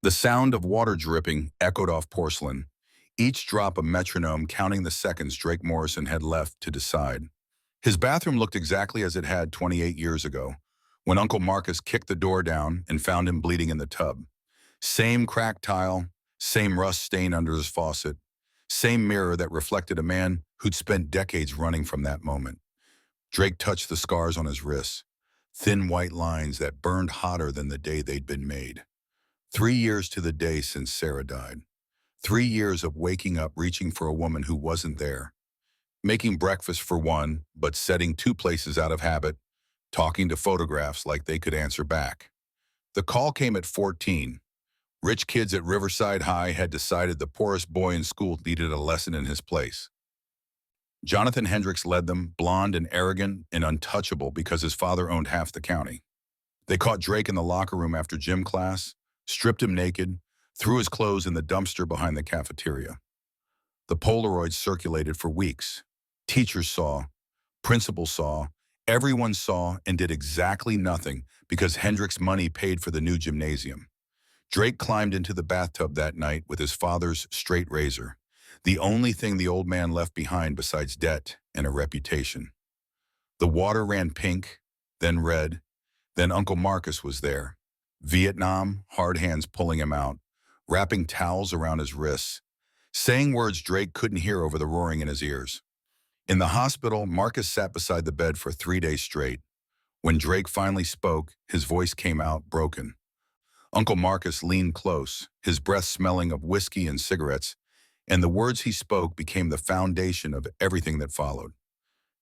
The sound of water dripping echoed off porcelain, each drop a metronome counting the seconds Drake Morrison had left to decide. His bathroom looked exactly as it had 28 years ago, when Uncle Marcus kicked the door down and found him bleeding in the tub. Same cracked tile, same rust stain under his faucet, same mirror that reflected a man who'd spent decades running from that moment. Drake touched the scars on his wrists, thin white lines that burned hotter than the day they'd been made. 3 years to the day since Sarah died. 3 years of waking up reaching for a woman who wasn't there. Making breakfast for one, but setting two places out of habit, talking to photographs like they could answer back. The call came at 14. Rich kids at Riverside High had decided the poorest boy in school needed a lesson in his place. Jonathan Hendricks led them, blonde and arrogant and untouchable because his father owned half the county. They caught Drake in the locker room after gym class, stripped him naked, threw his clothes in the dumpster behind the cafeteria. The Polaroids circulated for weeks. Teachers saw, principals saw, everyone saw and did exactly nothing because Hendricks' money paid for the new gymnasium. Drake climbed into the bathtub that night with his father's straight razor, the only thing the old man left behind besides debt and a reputation. The water ran pink, then red, then Uncle Marcus was there. Vietnam, hard hands pulling him out, wrapping towels around his wrists, saying words Drake couldn't hear over the roaring in his ears. In the hospital, Marcus sat beside the bed for 3 days straight. When Drake finally spoke, his voice came out broken. Uncle Marcus leaned close, his breath smelling of whiskey and cigarettes, and the words he spoke became the foundation of everything that followed.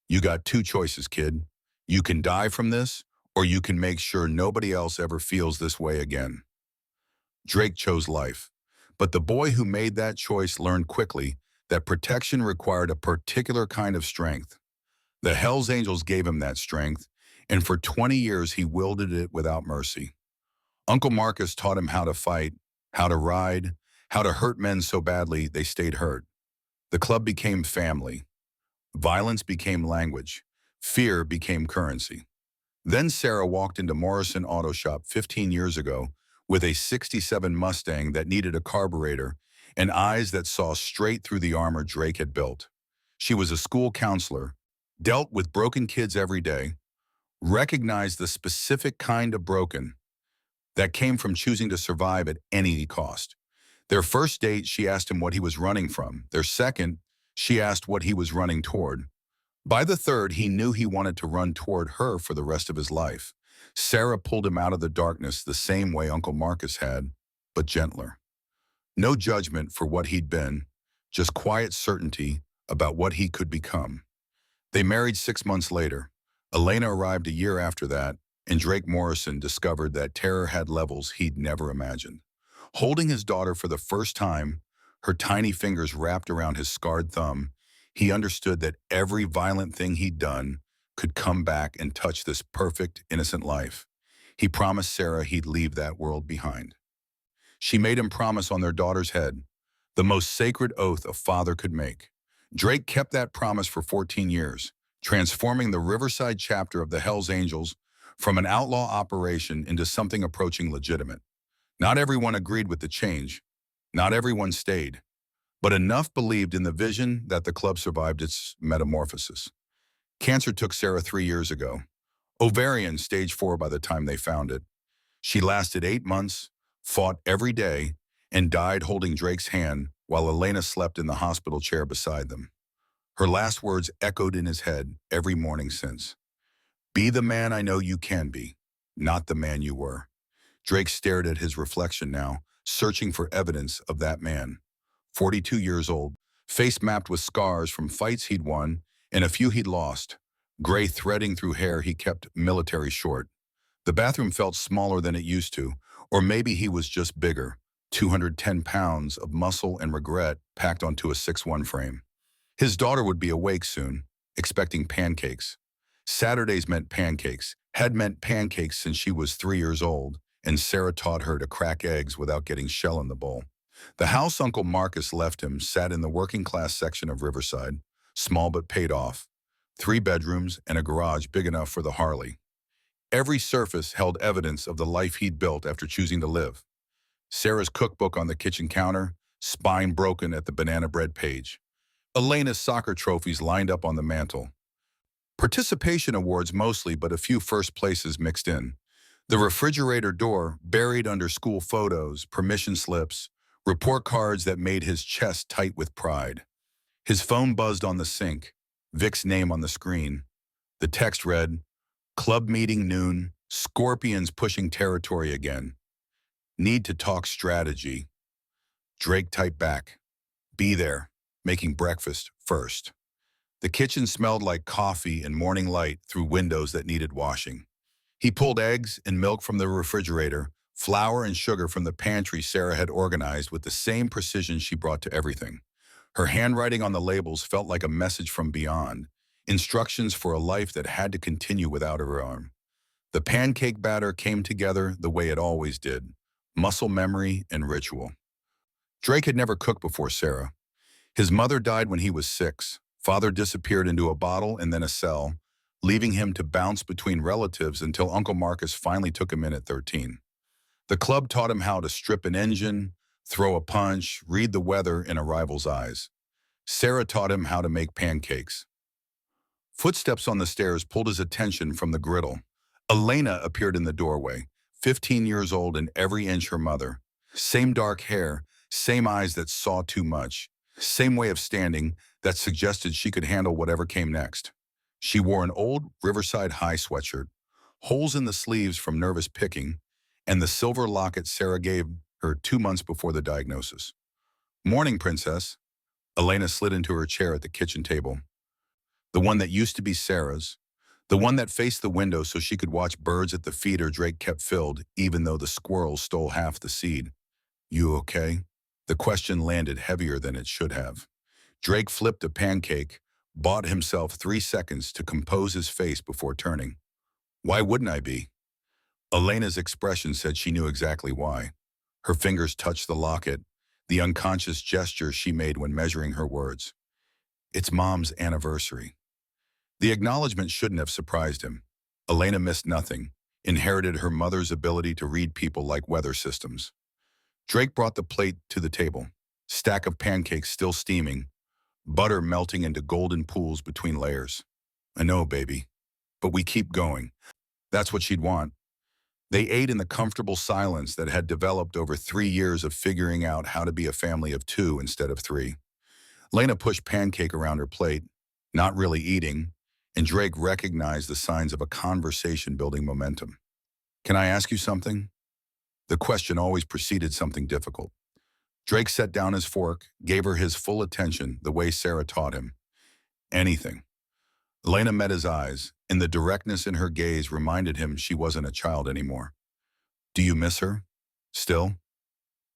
You got two choices, kid. You can die from this, or you can make sure nobody else ever feels this way again. Drake chose life, but the boy who made that choice learned quickly that protection required a particular kind of strength. The Hells Angels gave him that strength, and for 20 years he wielded it without mercy. Uncle Marcus taught him how to fight, how to ride, how to hurt men so badly they stayed hurt. The club became family. Violence became language. Fear became currency. Then Sarah walked into Morrison Auto Shop 15 years ago with a '67 Mustang that needed a carburetor and eyes that saw straight through the armor Drake had built. She was a school counselor, dealt with broken kids every day, recognized the specific kind of broken that came from choosing to survive at any cost. Their first date, she asked him what he was running from. Their second, she asked what he was running toward. By the third, he knew he wanted to run toward her for the rest of his life. Sarah pulled him out of the darkness the same way Uncle Marcus had, but gentler. No judgment for what he'd been, just quiet certainty about what he could become. They married 6 months later. Elena arrived a year after that, and Drake Morrison discovered that terror had levels he'd never imagined. Holding his daughter for the first time, her tiny fingers wrapped around his scarred thumb, he understood that every violent thing he'd done could come back and touch this perfect, innocent life. He promised Sarah he'd leave that world behind. She made him promise on their daughter's head, the most sacred oath a father could make. Drake kept that promise for 14 years, transforming the Riverside chapter of the Hells Angels from an outlaw operation into something approaching legitimate. Not everyone agreed with the change. Not everyone stayed. But enough believed in the vision that the club survived its metamorphosis. Cancer took Sarah 3 years ago. Ovarian, stage 4 by the time they found it. She lasted 8 months, fought every day, and died holding Drake's hand while Elena slept in the hospital chair beside them. Her last words echoed in his head every morning since. Be the man I know you can be, not the man you were. Drake stared at his reflection now, searching for evidence of that man. 42 years old, face mapped with scars from fights he'd won and a few he'd lost, gray threading through hair he kept military short. The bathroom felt smaller than it used to, or maybe he was just bigger, 210 pounds of muscle and regret packed onto a 6'1" frame. His daughter would be awake soon, expecting pancakes. Saturdays meant pancakes, had meant pancakes since she was 3 years old, and Sarah taught her to crack eggs without getting shell in the bowl. The house Uncle Marcus left him sat in the working-class section of Riverside, small but paid off, 3 bedrooms and a garage big enough for the Harley. Every surface held evidence of the life he'd built after choosing to live. Sarah's cookbook on the kitchen counter, spine broken at the banana bread page. Elena's soccer trophies lined up on the mantel. Participation awards mostly, but a few first places mixed in. The refrigerator door buried under school photos, permission slips, report cards that made his chest tight with pride. His phone buzzed on the sink, Vic's name on the screen. The text read, "Club meeting noon, Scorpions pushing territory again. Need to talk strategy." Drake typed back, "Be there, making breakfast first." The kitchen smelled like coffee and morning light through windows that needed washing. He pulled eggs and milk from the refrigerator, flour and sugar from the pantry Sarah had organized with the same precision she brought to everything. Her handwriting on the labels felt like a message from beyond, instructions for a life that had to continue without her arm. The pancake batter came together the way it always did, muscle memory and ritual. Drake had never cooked before Sarah. His mother died when he was 6. Father disappeared into a bottle and then a cell, leaving him to bounce between relatives until Uncle Marcus finally took him in at 13. The club taught him how to strip an engine, throw a punch, read the weather in a rival's eyes. Sarah taught him how to make pancakes. Footsteps on the stairs pulled his attention from the griddle. Elena appeared in the doorway, 15 years old and every inch her mother. Same dark hair, same eyes that saw too much, same way of standing that suggested she could handle whatever came next. She wore an old Riverside High sweatshirt, holes in the sleeves from nervous picking, and the silver locket Sarah gave her 2 months before the diagnosis. "Morning, Princess." Elena slid into her chair at the kitchen table. The one that used to be Sarah's. The one that faced the window so she could watch birds at the feeder Drake kept filled, even though the squirrels stole half the seed. "You okay?" The question landed heavier than it should have. Drake flipped a pancake, bought himself 3 seconds to compose his face before turning. "Why wouldn't I be?" Elena's expression said she knew exactly why. Her fingers touched the locket, the unconscious gesture she made when measuring her words. "It's Mom's anniversary." The acknowledgement shouldn't have surprised him. Elena missed nothing, inherited her mother's ability to read people like weather systems. Drake brought the plate to the table, stack of pancakes still steaming, butter melting into golden pools between layers. "I know, baby, but we keep going." That's what she'd want. They ate in the comfortable silence that had developed over 3 years of figuring out how to be a family of 2 instead of 3. Lena pushed pancake around her plate, not really eating, and Drake recognized the signs of a conversation building momentum. "Can I ask you something?" The question always preceded something difficult. Drake set down his fork, gave her his full attention the way Sarah taught him. "Anything." Elena met his eyes, and the directness in her gaze reminded him she wasn't a child anymore. "Do you miss her? Still?"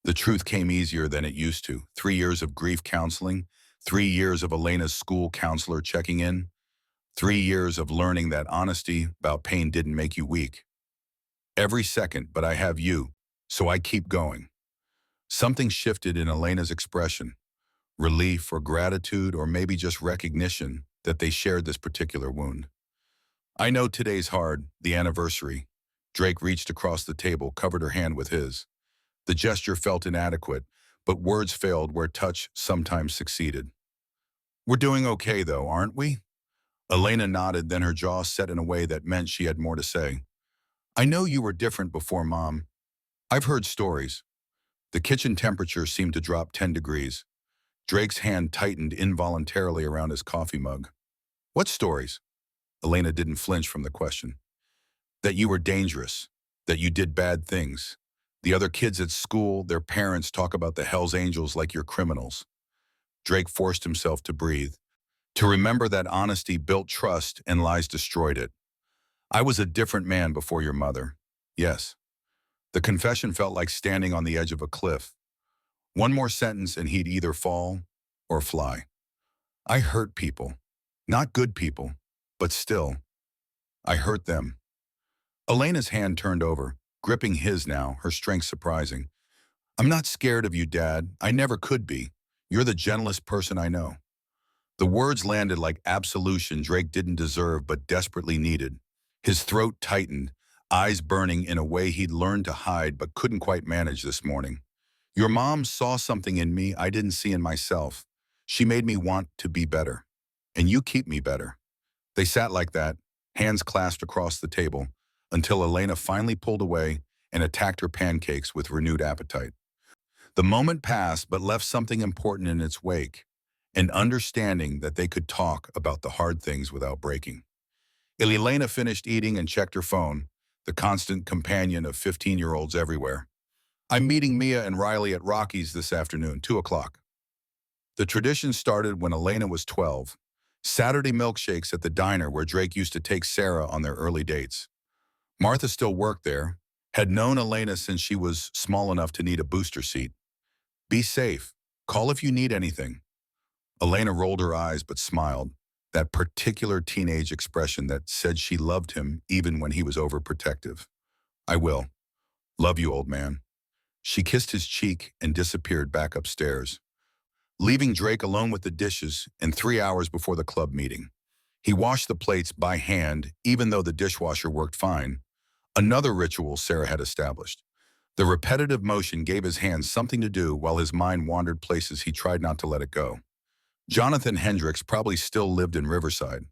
The truth came easier than it used to. 3 years of grief counseling, 3 years of Elena's school counselor checking in, 3 years of learning that honesty about pain didn't make you weak. "Every second, but I have you, so I keep going." Something shifted in Elena's expression, relief or gratitude or maybe just recognition that they shared this particular wound. "I know today's hard, the anniversary." Drake reached across the table, covered her hand with his. The gesture felt inadequate, but words failed where touch sometimes succeeded. "We're doing okay, though, aren't we?" Elena nodded, then her jaw set in a way that meant she had more to say. "I know you were different before, Mom. I've heard stories." The kitchen temperature seemed to drop 10 degrees. Drake's hand tightened involuntarily around his coffee mug. "What stories?" Elena didn't flinch from the question. "That you were dangerous, that you did bad things. The other kids at school, their parents talk about the Hells Angels like you're criminals." Drake forced himself to breathe, to remember that honesty built trust and lies destroyed it. "I was a different man before your mother." "Yes." The confession felt like standing on the edge of a cliff. One more sentence and he'd either fall or fly. "I hurt people. Not good people, but still. I hurt them." Elena's hand turned over, gripping his now, her strength surprising. "I'm not scared of you, Dad. I never could be. You're the gentlest person I know." The words landed like absolution Drake didn't deserve but desperately needed. His throat tightened. eyes burning in a way he'd learned to hide but couldn't quite manage this morning. Your mom saw something in me I didn't see in myself. She made me want to be better. And you keep me better. They sat like that, hands clasped across the table, until Elena finally pulled away and attacked her pancakes with renewed appetite. The moment passed but left something important in its wake, an understanding that they could talk about the hard things without breaking. Elena finished eating and checked her phone, the constant companion of 15-year-olds everywhere. I'm meeting Mia and Riley at Rocky's this afternoon, 2 o'clock. The tradition started when Elena was 12. Saturday milkshakes at the diner where Drake used to take Sarah on their early dates. Martha still worked there, had known Elena since she was small enough to need a booster seat. Be safe. Call if you need anything. Elena rolled her eyes but smiled, that particular teenage expression that said she loved him even when he was overprotective. I will. Love you, old man. She kissed his cheek and disappeared back upstairs, leaving Drake alone with the dishes and 3 hours before the club meeting. He washed the plates by hand, even though the dishwasher worked fine, another ritual Sarah had established. The repetitive motion gave his hands something to do while his mind wandered places he tried not to let it go. Jonathan Hendricks probably still lived in Riverside.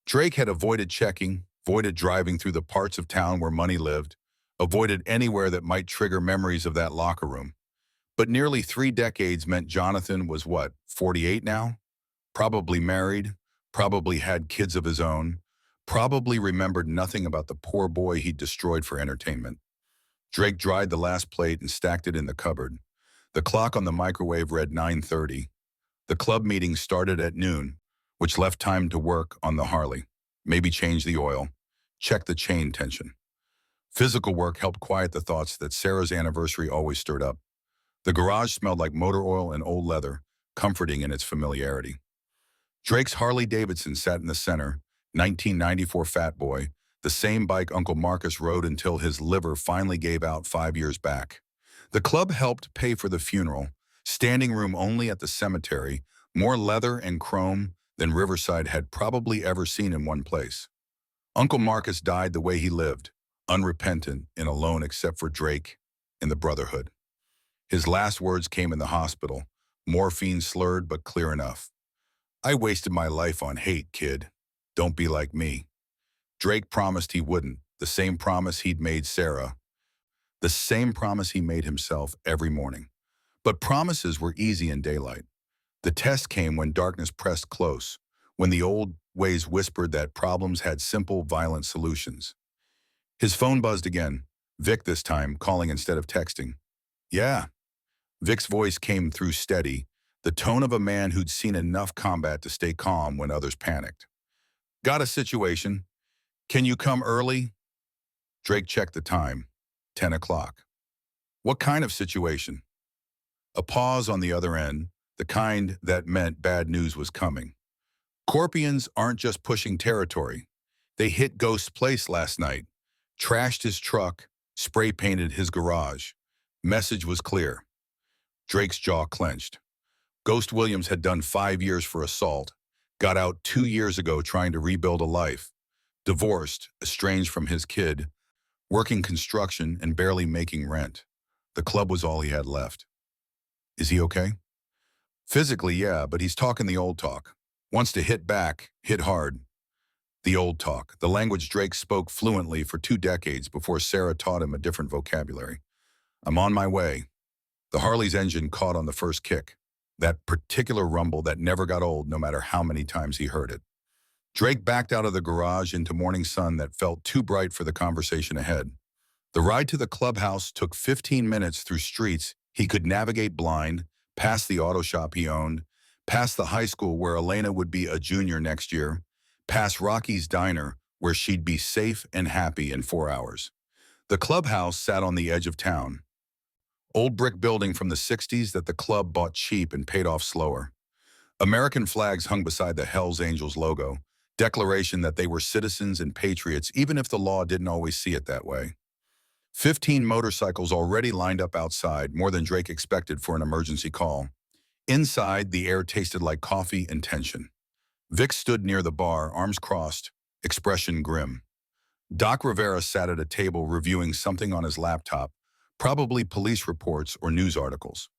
Drake had avoided checking, avoided driving through the parts of town where money lived, avoided anywhere that might trigger memories of that locker room. But nearly 3 decades meant Jonathan was what, 48 now? Probably married, probably had kids of his own, probably remembered nothing about the poor boy he'd destroyed for entertainment. Drake dried the last plate and stacked it in the cupboard. The clock on the microwave read 9:30. The club meeting started at noon, which left time to work on the Harley, maybe change the oil, check the chain tension. Physical work helped quiet the thoughts that Sarah's anniversary always stirred up. The garage smelled like motor oil and old leather, comforting in its familiarity. Drake's Harley-Davidson sat in the center, 1994 Fat Boy, the same bike Uncle Marcus rode until his liver finally gave out 5 years back. The club helped pay for the funeral, standing room only at the cemetery, more leather and chrome than Riverside had probably ever seen in one place. Uncle Marcus died the way he lived, unrepentant and alone except for Drake and the Brotherhood. His last words came in the hospital, morphine slurred but clear enough. I wasted my life on hate, kid. Don't be like me. Drake promised he wouldn't, the same promise he'd made Sarah, the same promise he made himself every morning. But promises were easy in daylight. The test came when darkness pressed close, when the old ways whispered that problems had simple, violent solutions. His phone buzzed again, Vic this time, calling instead of texting. Yeah. Vic's voice came through steady, the tone of a man who'd seen enough combat to stay calm when others panicked. Got a situation. Can you come early? Drake checked the time. 10 o'clock. What kind of situation? A pause on the other end, the kind that meant bad news was coming. Corpians aren't just pushing territory. They hit Ghost's place last night, trashed his truck, spray-painted his garage. Message was clear. Drake's jaw clenched. Ghost Williams had done 5 years for assault, got out 2 years ago trying to rebuild a life, divorced, estranged from his kid, working construction and barely making rent. The club was all he had left. Is he okay? Physically, yeah, but he's talking the old talk. Wants to hit back, hit hard. The old talk, the language Drake spoke fluently for 2 decades before Sarah taught him a different vocabulary. I'm on my way. The Harley's engine caught on the first kick, that particular rumble that never got old no matter how many times he heard it. Drake backed out of the garage into morning sun that felt too bright for the conversation ahead. The ride to the clubhouse took 15 minutes through streets he could navigate blind, past the auto shop he owned, past the high school where Elena would be a junior next year, past Rocky's diner where she'd be safe and happy in 4 hours. The clubhouse sat on the edge of town. Old brick building from the 60s that the club bought cheap and paid off slower. American flags hung beside the Hells Angels logo, declaration that they were citizens and patriots even if the law didn't always see it that way. 15 motorcycles already lined up outside, more than Drake expected for an emergency call. Inside, the air tasted like coffee and tension. Vic stood near the bar, arms crossed, expression grim. Doc Rivera sat at a table reviewing something on his laptop, probably police reports or news articles.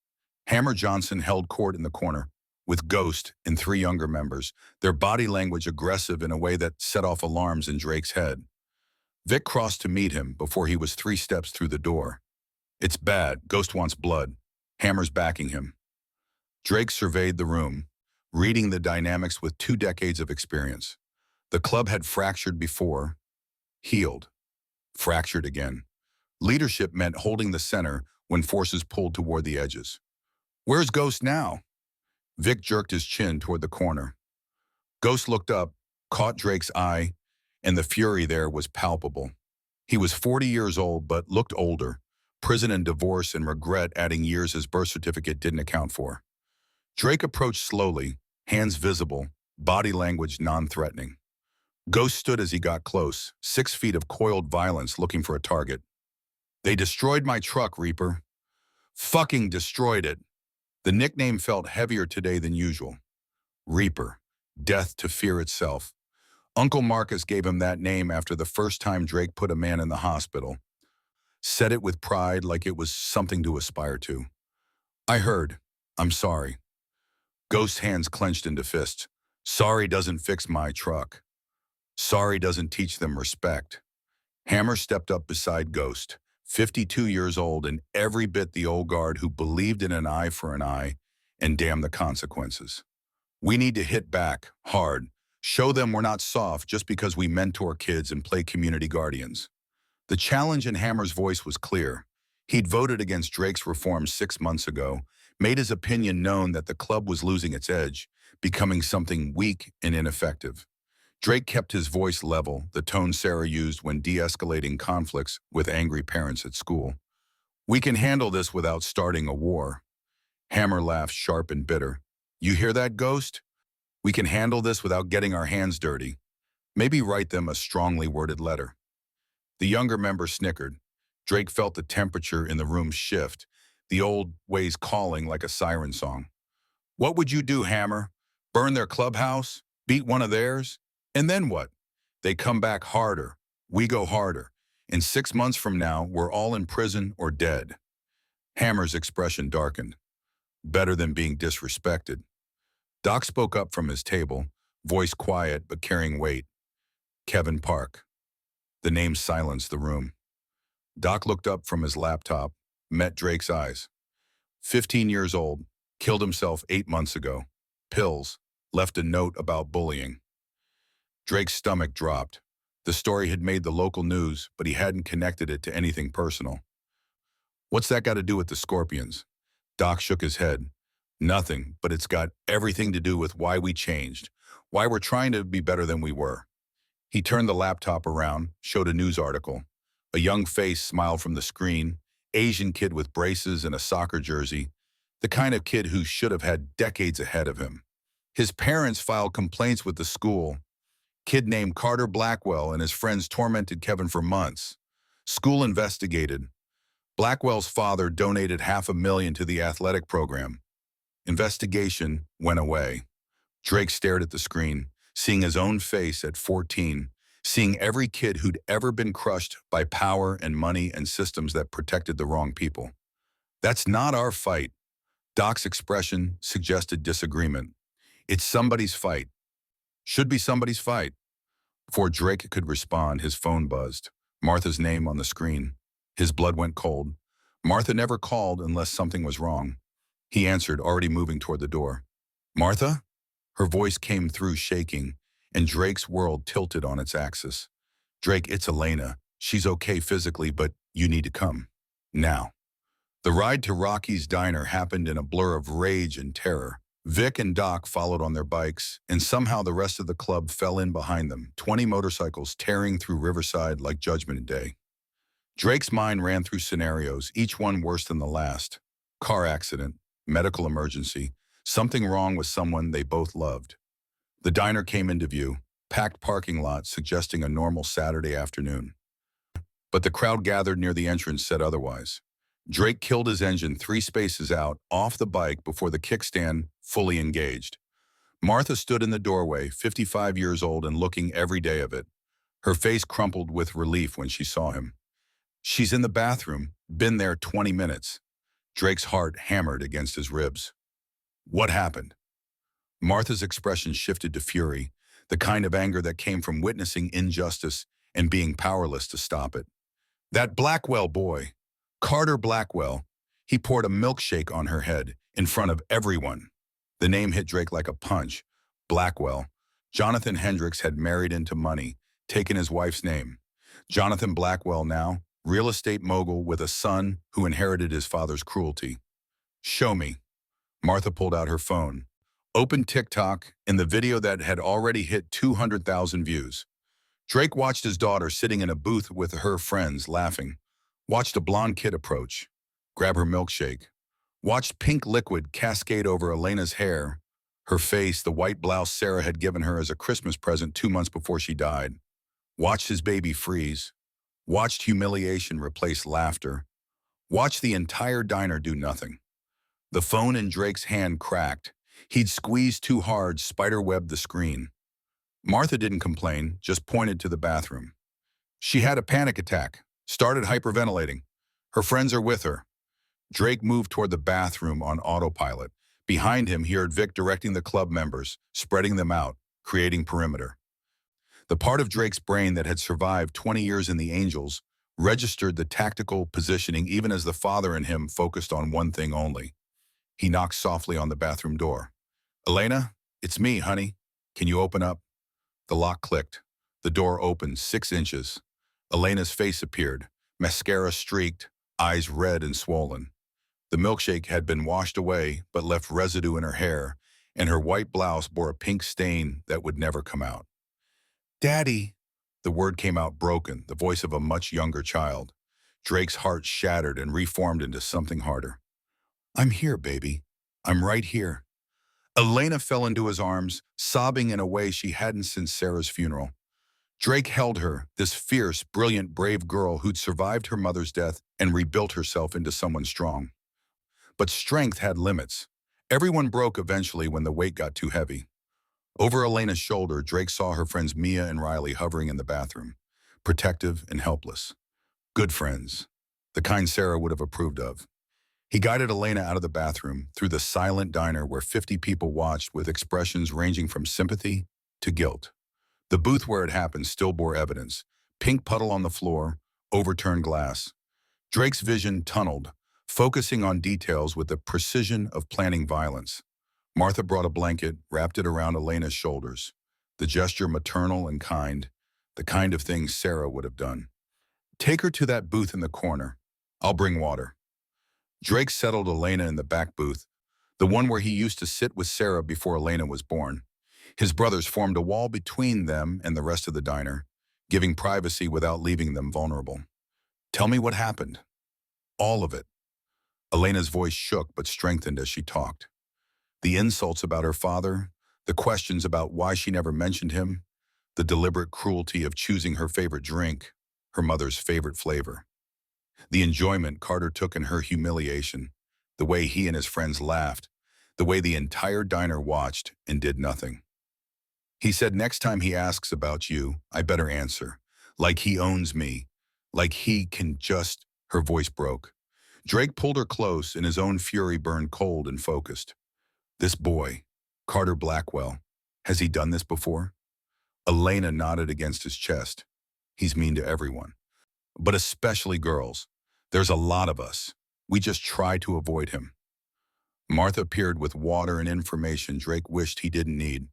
Hammer Johnson held court in the corner, with Ghost and three younger members, their body language aggressive in a way that set off alarms in Drake's head. Vic crossed to meet him before he was 3 steps through the door. It's bad. Ghost wants blood. Hammer's backing him. Drake surveyed the room, reading the dynamics with 2 decades of experience. The club had fractured before, healed, fractured again. Leadership meant holding the center when forces pulled toward the edges. Where's Ghost now? Vic jerked his chin toward the corner. Ghost looked up, caught Drake's eye, and the fury there was palpable. He was 40 years old but looked older, prison and divorce and regret adding years his birth certificate didn't account for. Drake approached slowly, hands visible, body language non-threatening. Ghost stood as he got close, 6 feet of coiled violence looking for a target. They destroyed my truck, Reaper. Fucking destroyed it. The nickname felt heavier today than usual. Reaper, death to fear itself. Uncle Marcus gave him that name after the first time Drake put a man in the hospital. Said it with pride like it was something to aspire to. I heard. I'm sorry. Ghost's hands clenched into fists. Sorry doesn't fix my truck. Sorry doesn't teach them respect. Hammer stepped up beside Ghost, 52 years old and every bit the old guard who believed in an eye for an eye and damn the consequences. We need to hit back, hard, show them we're not soft just because we mentor kids and play community guardians. The challenge in Hammer's voice was clear. He'd voted against Drake's reforms 6 months ago, made his opinion known that the club was losing its edge, becoming something weak and ineffective. Drake kept his voice level, the tone Sarah used when de-escalating conflicts with angry parents at school. We can handle this without starting a war. Hammer laughed sharp and bitter. You hear that, Ghost? We can handle this without getting our hands dirty. Maybe write them a strongly worded letter. The younger member snickered. Drake felt the temperature in the room shift, the old ways calling like a siren song. What would you do, Hammer? Burn their clubhouse? Beat one of theirs? And then what? They come back harder. We go harder. In 6 months from now, we're all in prison or dead. Hammer's expression darkened. Better than being disrespected. Doc spoke up from his table, voice quiet but carrying weight. Kevin Park. The name silenced the room. Doc looked up from his laptop, met Drake's eyes. 15 years old, killed himself 8 months ago. Pills, left a note about bullying. Drake's stomach dropped. The story had made the local news, but he hadn't connected it to anything personal. What's that got to do with the Scorpions? Doc shook his head. Nothing, but it's got everything to do with why we changed, why we're trying to be better than we were. He turned the laptop around, showed a news article. A young face smiled from the screen, Asian kid with braces and a soccer jersey, the kind of kid who should have had decades ahead of him. His parents filed complaints with the school. Kid named Carter Blackwell and his friends tormented Kevin for months. School investigated. Blackwell's father donated $500,000 to the athletic program. Investigation went away. Drake stared at the screen, seeing his own face at 14, seeing every kid who'd ever been crushed by power and money and systems that protected the wrong people. That's not our fight. Doc's expression suggested disagreement. It's somebody's fight. Should be somebody's fight. Before Drake could respond, his phone buzzed. Martha's name on the screen. His blood went cold. Martha never called unless something was wrong. He answered, already moving toward the door. Martha? Her voice came through shaking, and Drake's world tilted on its axis. Drake, it's Elena. She's okay physically, but you need to come. Now. The ride to Rocky's diner happened in a blur of rage and terror. Vic and Doc followed on their bikes, and somehow the rest of the club fell in behind them, 20 motorcycles tearing through Riverside like Judgment Day. Drake's mind ran through scenarios, each one worse than the last. Car accident, medical emergency, something wrong with someone they both loved. The diner came into view, packed parking lot suggesting a normal Saturday afternoon. But the crowd gathered near the entrance said otherwise. Drake killed his engine 3 spaces out, off the bike before the kickstand fully engaged. Martha stood in the doorway, 55 years old and looking every day of it. Her face crumpled with relief when she saw him. She's in the bathroom, been there 20 minutes. Drake's heart hammered against his ribs. What happened? Martha's expression shifted to fury, the kind of anger that came from witnessing injustice and being powerless to stop it. That Blackwell boy, Carter Blackwell, he poured a milkshake on her head in front of everyone. The name hit Drake like a punch. Blackwell. Jonathan Hendricks had married into money, taken his wife's name. Jonathan Blackwell now, real estate mogul with a son who inherited his father's cruelty. Show me. Martha pulled out her phone, opened TikTok, and the video that had already hit 200,000 views. Drake watched his daughter sitting in a booth with her friends laughing, watched a blonde kid approach, grab her milkshake, watched pink liquid cascade over Elena's hair, her face, the white blouse Sarah had given her as a Christmas present 2 months before she died, watched his baby freeze, watched humiliation replace laughter, watched the entire diner do nothing. The phone in Drake's hand cracked. He'd squeezed too hard, spiderwebbed the screen. Martha didn't complain, just pointed to the bathroom. She had a panic attack, started hyperventilating. Her friends are with her. Drake moved toward the bathroom on autopilot. Behind him, he heard Vic directing the club members, spreading them out, creating perimeter. The part of Drake's brain that had survived 20 years in the Angels registered the tactical positioning even as the father in him focused on one thing only. He knocked softly on the bathroom door. Elena, it's me, honey. Can you open up? The lock clicked. The door opened 6 inches. Elena's face appeared, mascara streaked, eyes red and swollen. The milkshake had been washed away but left residue in her hair, and her white blouse bore a pink stain that would never come out. Daddy! The word came out broken, the voice of a much younger child. Drake's heart shattered and reformed into something harder. I'm here, baby. I'm right here. Elena fell into his arms, sobbing in a way she hadn't since Sarah's funeral. Drake held her, this fierce, brilliant, brave girl who'd survived her mother's death and rebuilt herself into someone strong. But strength had limits. Everyone broke eventually when the weight got too heavy. Over Elena's shoulder, Drake saw her friends Mia and Riley hovering in the bathroom, protective and helpless. Good friends, the kind Sarah would have approved of. He guided Elena out of the bathroom, through the silent diner where 50 people watched with expressions ranging from sympathy to guilt. The booth where it happened still bore evidence. Pink puddle on the floor, overturned glass. Drake's vision tunneled, focusing on details with the precision of planning violence. Martha brought a blanket, wrapped it around Elena's shoulders. The gesture maternal and kind, the kind of thing Sarah would have done. Take her to that booth in the corner. I'll bring water. Drake settled Elena in the back booth, the one where he used to sit with Sarah before Elena was born. His brothers formed a wall between them and the rest of the diner, giving privacy without leaving them vulnerable. Tell me what happened. All of it. Elena's voice shook but strengthened as she talked. The insults about her father, the questions about why she never mentioned him, the deliberate cruelty of choosing her favorite drink, her mother's favorite flavor. The enjoyment Carter took in her humiliation, the way he and his friends laughed, the way the entire diner watched and did nothing. He said next time he asks about you, I better answer. Like he owns me. Like he can just... Her voice broke. Drake pulled her close and his own fury burned cold and focused. This boy, Carter Blackwell, has he done this before? Elena nodded against his chest. He's mean to everyone, but especially girls. There's a lot of us. We just try to avoid him. Martha appeared with water and information Drake wished he didn't need.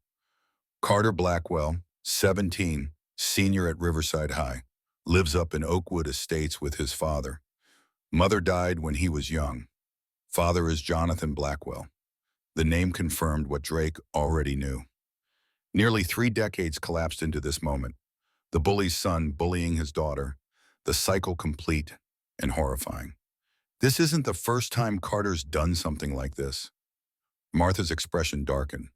Carter Blackwell, 17, senior at Riverside High, lives up in Oakwood Estates with his father. Mother died when he was young. Father is Jonathan Blackwell. The name confirmed what Drake already knew. Nearly 3 decades collapsed into this moment. The bully's son bullying his daughter, the cycle complete and horrifying. This isn't the first time Carter's done something like this. Martha's expression darkened.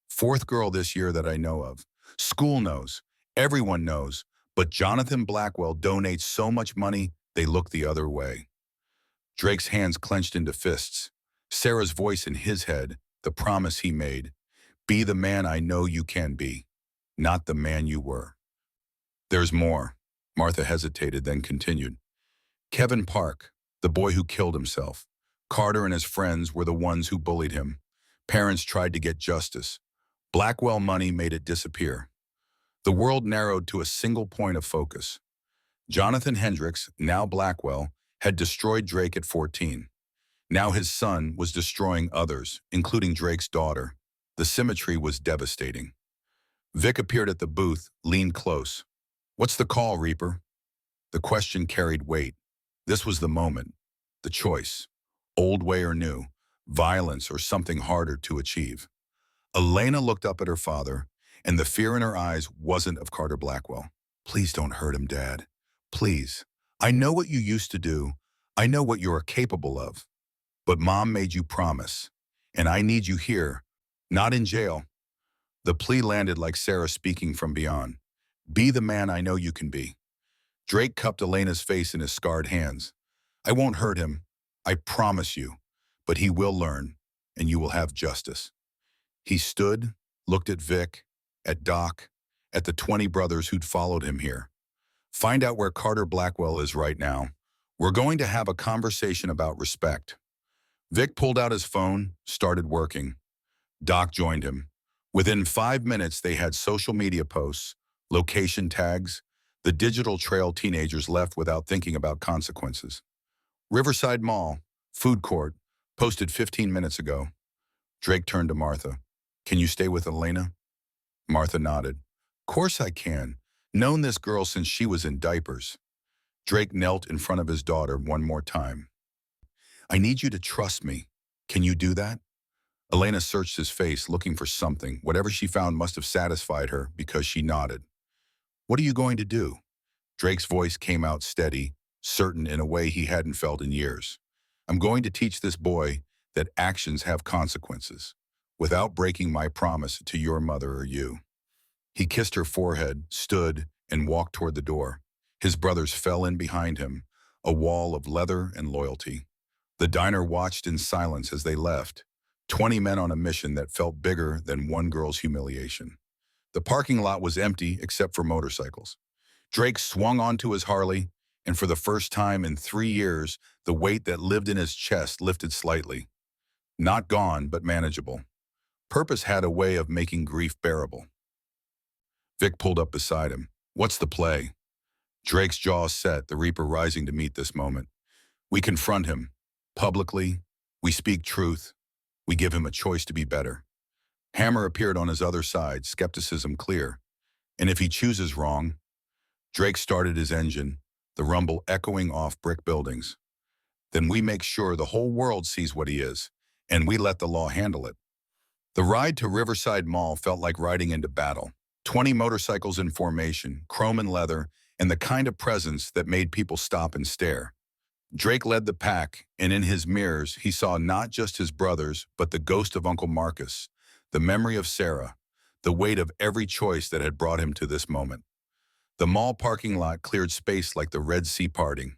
4th girl this year that I know of. School knows. Everyone knows. But Jonathan Blackwell donates so much money, they look the other way. Drake's hands clenched into fists. Sarah's voice in his head, the promise he made. Be the man I know you can be, not the man you were. There's more. Martha hesitated, then continued. Kevin Park, the boy who killed himself. Carter and his friends were the ones who bullied him. Parents tried to get justice. Blackwell money made it disappear. The world narrowed to a single point of focus. Jonathan Hendricks, now Blackwell, had destroyed Drake at 14. Now his son was destroying others, including Drake's daughter. The symmetry was devastating. Vic appeared at the booth, leaned close. What's the call, Reaper? The question carried weight. This was the moment, the choice. Old way or new, violence or something harder to achieve. Elena looked up at her father, and the fear in her eyes wasn't of Carter Blackwell. Please don't hurt him, Dad. Please. I know what you used to do. I know what you are capable of. But Mom made you promise, and I need you here, not in jail. The plea landed like Sarah speaking from beyond. Be the man I know you can be. Drake cupped Elena's face in his scarred hands. I won't hurt him, I promise you, but he will learn, and you will have justice. He stood, looked at Vic, at Doc, at the 20 brothers who'd followed him here. Find out where Carter Blackwell is right now. We're going to have a conversation about respect. Vic pulled out his phone, started working. Doc joined him. Within 5 minutes, they had social media posts, location tags, the digital trail teenagers left without thinking about consequences. Riverside Mall, food court, posted 15 minutes ago. Drake turned to Martha. Can you stay with Elena? Martha nodded. Course I can. Known this girl since she was in diapers. Drake knelt in front of his daughter one more time. I need you to trust me. Can you do that? Elena searched his face, looking for something. Whatever she found must have satisfied her because she nodded. What are you going to do? Drake's voice came out steady, certain in a way he hadn't felt in years. I'm going to teach this boy that actions have consequences, without breaking my promise to your mother or you. He kissed her forehead, stood, and walked toward the door. His brothers fell in behind him, a wall of leather and loyalty. The diner watched in silence as they left, 20 men on a mission that felt bigger than one girl's humiliation. The parking lot was empty except for motorcycles. Drake swung onto his Harley, and for the first time in 3 years, the weight that lived in his chest lifted slightly. Not gone, but manageable. Purpose had a way of making grief bearable. Vic pulled up beside him. What's the play? Drake's jaw set, the Reaper rising to meet this moment. We confront him. Publicly, we speak truth. We give him a choice to be better. Hammer appeared on his other side, skepticism clear. And if he chooses wrong? Drake started his engine, the rumble echoing off brick buildings. Then we make sure the whole world sees what he is, and we let the law handle it. The ride to Riverside Mall felt like riding into battle. 20 motorcycles in formation, chrome and leather, and the kind of presence that made people stop and stare. Drake led the pack, and in his mirrors, he saw not just his brothers, but the ghost of Uncle Marcus, the memory of Sarah, the weight of every choice that had brought him to this moment. The mall parking lot cleared space like the Red Sea parting.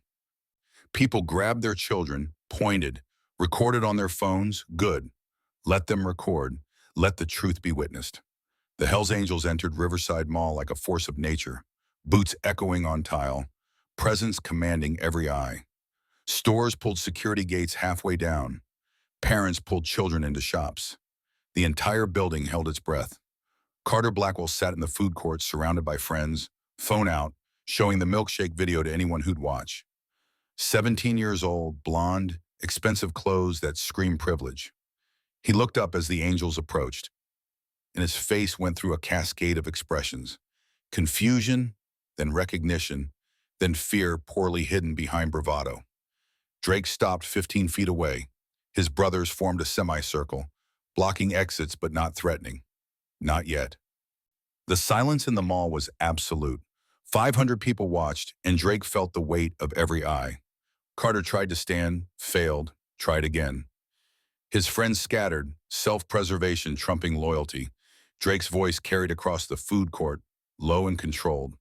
People grabbed their children, pointed, recorded on their phones. Good. Let them record. Let the truth be witnessed. The Hells Angels entered Riverside Mall like a force of nature, boots echoing on tile, presence commanding every eye. Stores pulled security gates halfway down. Parents pulled children into shops. The entire building held its breath. Carter Blackwell sat in the food court surrounded by friends, phone out, showing the milkshake video to anyone who'd watch. 17 years old, blonde, expensive clothes that screamed privilege. He looked up as the angels approached, and his face went through a cascade of expressions. Confusion, then recognition, then fear poorly hidden behind bravado. Drake stopped 15 feet away. His brothers formed a semicircle, blocking exits but not threatening. Not yet. The silence in the mall was absolute. 500 people watched, and Drake felt the weight of every eye. Carter tried to stand, failed, tried again. His friends scattered, self-preservation trumping loyalty. Drake's voice carried across the food court, low and controlled.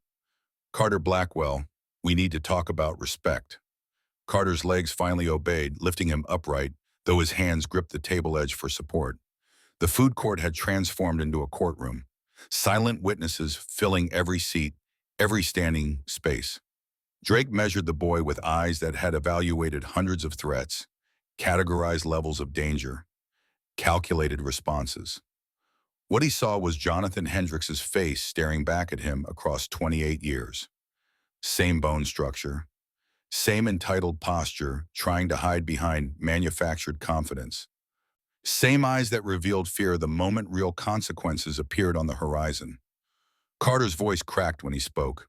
Carter Blackwell, we need to talk about respect. Carter's legs finally obeyed, lifting him upright, though his hands gripped the table edge for support. The food court had transformed into a courtroom, silent witnesses filling every seat, every standing space. Drake measured the boy with eyes that had evaluated hundreds of threats, categorized levels of danger, calculated responses. What he saw was Jonathan Hendricks's face staring back at him across 28 years. Same bone structure, same entitled posture, trying to hide behind manufactured confidence. Same eyes that revealed fear the moment real consequences appeared on the horizon. Carter's voice cracked when he spoke.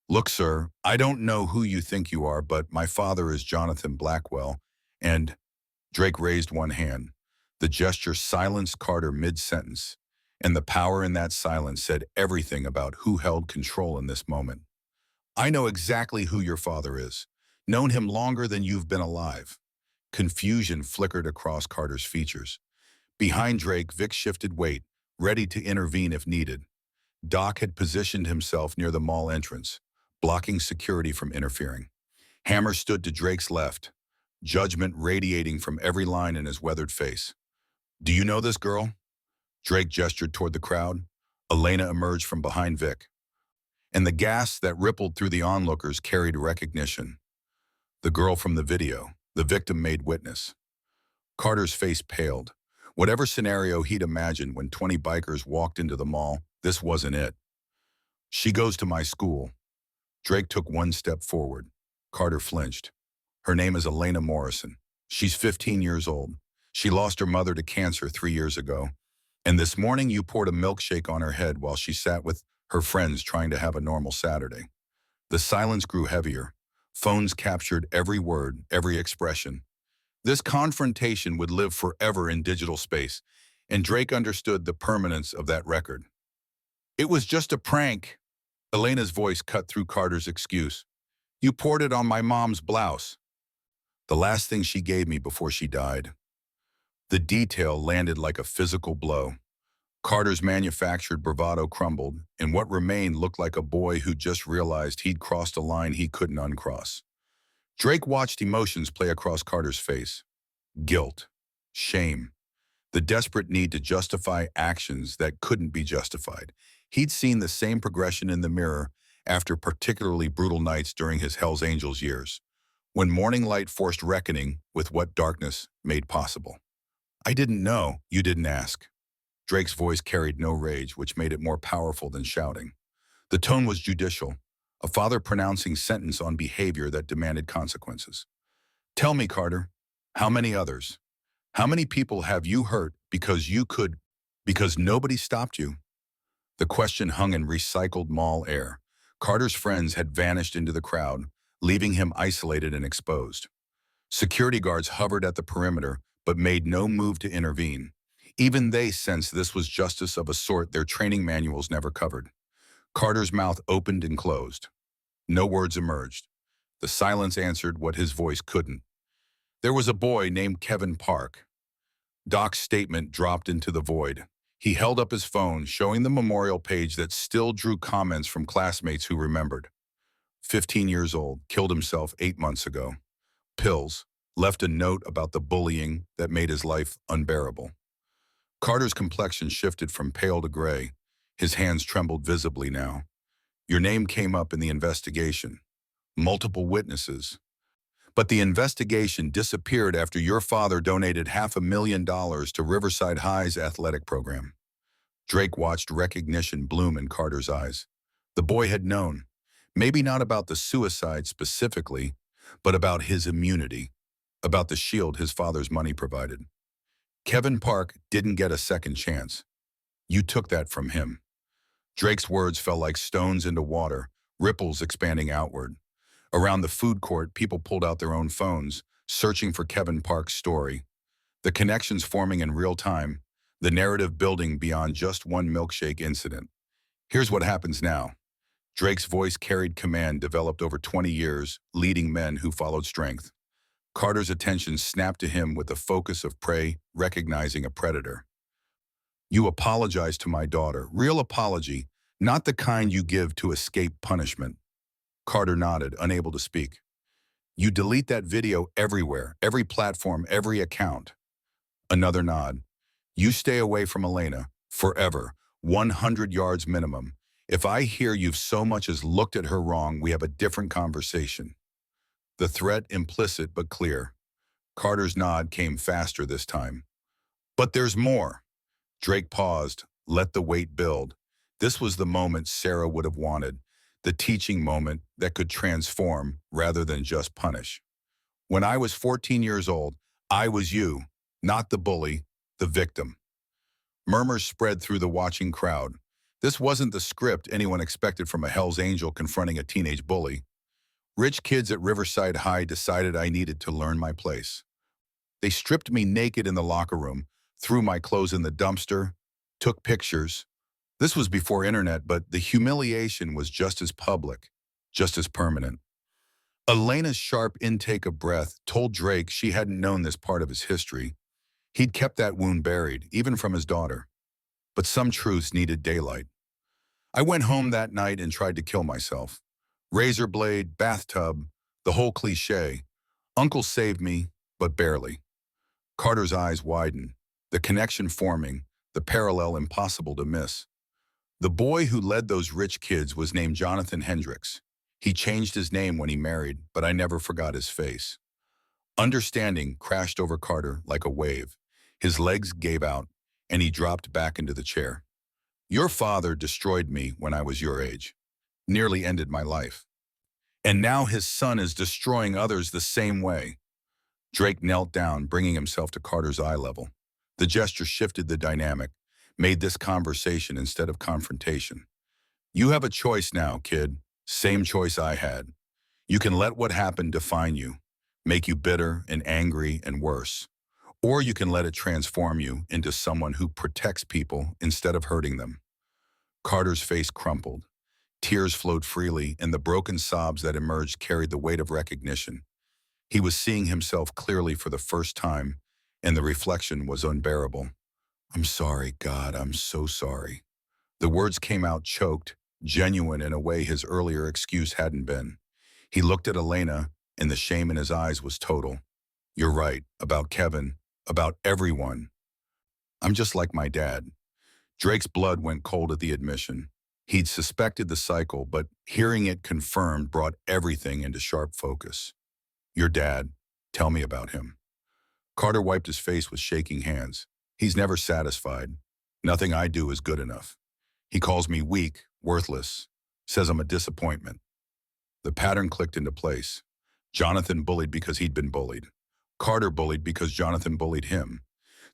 "Look, sir, I don't know who you think you are, but my father is Jonathan Blackwell, and—" Drake raised one hand. The gesture silenced Carter mid-sentence, and the power in that silence said everything about who held control in this moment. "I know exactly who your father is. Known him longer than you've been alive." Confusion flickered across Carter's features. Behind Drake, Vic shifted weight, ready to intervene if needed. Doc had positioned himself near the mall entrance, blocking security from interfering. Hammer stood to Drake's left, judgment radiating from every line in his weathered face. "Do you know this girl?" Drake gestured toward the crowd. Elena emerged from behind Vic, and the gas that rippled through the onlookers carried recognition. The girl from the video, the victim made witness. Carter's face paled. Whatever scenario he'd imagined when 20 bikers walked into the mall, this wasn't it. "She goes to my school." Drake took one step forward. Carter flinched. "Her name is Elena Morrison. She's 15 years old. She lost her mother to cancer 3 years ago. And this morning you poured a milkshake on her head while she sat with her friends trying to have a normal Saturday." The silence grew heavier. Phones captured every word, every expression. This confrontation would live forever in digital space, and Drake understood the permanence of that record. "It was just a prank." Elena's voice cut through Carter's excuse. "You poured it on my mom's blouse. The last thing she gave me before she died." The detail landed like a physical blow. Carter's manufactured bravado crumbled, and what remained looked like a boy who just realized he'd crossed a line he couldn't uncross. Drake watched emotions play across Carter's face. Guilt, shame, the desperate need to justify actions that couldn't be justified. He'd seen the same progression in the mirror after particularly brutal nights during his Hell's Angels years, when morning light forced reckoning with what darkness made possible. "I didn't know, you didn't ask." Drake's voice carried no rage, which made it more powerful than shouting. The tone was judicial, a father pronouncing sentence on behavior that demanded consequences. "Tell me, Carter, how many others? How many people have you hurt because nobody stopped you?" The question hung in recycled mall air. Carter's friends had vanished into the crowd, leaving him isolated and exposed. Security guards hovered at the perimeter, but made no move to intervene. Even they sensed this was justice of a sort their training manuals never covered. Carter's mouth opened and closed. No words emerged. The silence answered what his voice couldn't. "There was a boy named Kevin Park." Doc's statement dropped into the void. He held up his phone, showing the memorial page that still drew comments from classmates who remembered. 15 years old, killed himself 8 months ago. Pills, left a note about the bullying that made his life unbearable. Carter's complexion shifted from pale to gray. His hands trembled visibly now. "Your name came up in the investigation. Multiple witnesses. But the investigation disappeared after your father donated $500,000 to Riverside High's athletic program." Drake watched recognition bloom in Carter's eyes. The boy had known, maybe not about the suicide specifically, but about his immunity, about the shield his father's money provided. "Kevin Park didn't get a second chance. You took that from him." Drake's words fell like stones into water, ripples expanding outward. Around the food court, people pulled out their own phones, searching for Kevin Park's story. The connections forming in real time, the narrative building beyond just one milkshake incident. "Here's what happens now." Drake's voice carried command developed over 20 years, leading men who followed strength. Carter's attention snapped to him with the focus of prey recognizing a predator. "You apologize to my daughter. Real apology, not the kind you give to escape punishment." Carter nodded, unable to speak. "You delete that video everywhere, every platform, every account." Another nod. "You stay away from Elena, forever, 100 yards minimum. If I hear you've so much as looked at her wrong, we have a different conversation. The threat implicit but clear. Carter's nod came faster this time. But there's more. Drake paused, let the weight build. This was the moment Sarah would have wanted, the teaching moment that could transform rather than just punish. When I was 14 years old, I was you, not the bully, the victim. Murmurs spread through the watching crowd. This wasn't the script anyone expected from a Hell's Angel confronting a teenage bully. Rich kids at Riverside High decided I needed to learn my place. They stripped me naked in the locker room, threw my clothes in the dumpster, took pictures. This was before internet, but the humiliation was just as public, just as permanent. Elena's sharp intake of breath told Drake she hadn't known this part of his history. He'd kept that wound buried, even from his daughter. But some truths needed daylight. I went home that night and tried to kill myself. Razor blade, bathtub, the whole cliche. Uncle saved me, but barely. Carter's eyes widened, the connection forming, the parallel impossible to miss. The boy who led those rich kids was named Jonathan Hendricks. He changed his name when he married, but I never forgot his face. Understanding crashed over Carter like a wave. His legs gave out, and he dropped back into the chair. Your father destroyed me when I was your age, nearly ended my life. And now his son is destroying others the same way. Drake knelt down, bringing himself to Carter's eye level. The gesture shifted the dynamic, made this conversation instead of confrontation. You have a choice now, kid. Same choice I had. You can let what happened define you, make you bitter and angry and worse. Or you can let it transform you into someone who protects people instead of hurting them. Carter's face crumpled. Tears flowed freely, and the broken sobs that emerged carried the weight of recognition. He was seeing himself clearly for the first time, and the reflection was unbearable. I'm sorry, God, I'm so sorry. The words came out choked, genuine in a way his earlier excuse hadn't been. He looked at Elena, and the shame in his eyes was total. You're right, about Kevin, about everyone. I'm just like my dad. Drake's blood went cold at the admission. He'd suspected the cycle, but hearing it confirmed brought everything into sharp focus. Your dad, tell me about him. Carter wiped his face with shaking hands. He's never satisfied. Nothing I do is good enough. He calls me weak, worthless, says I'm a disappointment. The pattern clicked into place. Jonathan bullied because he'd been bullied. Carter bullied because Jonathan bullied him.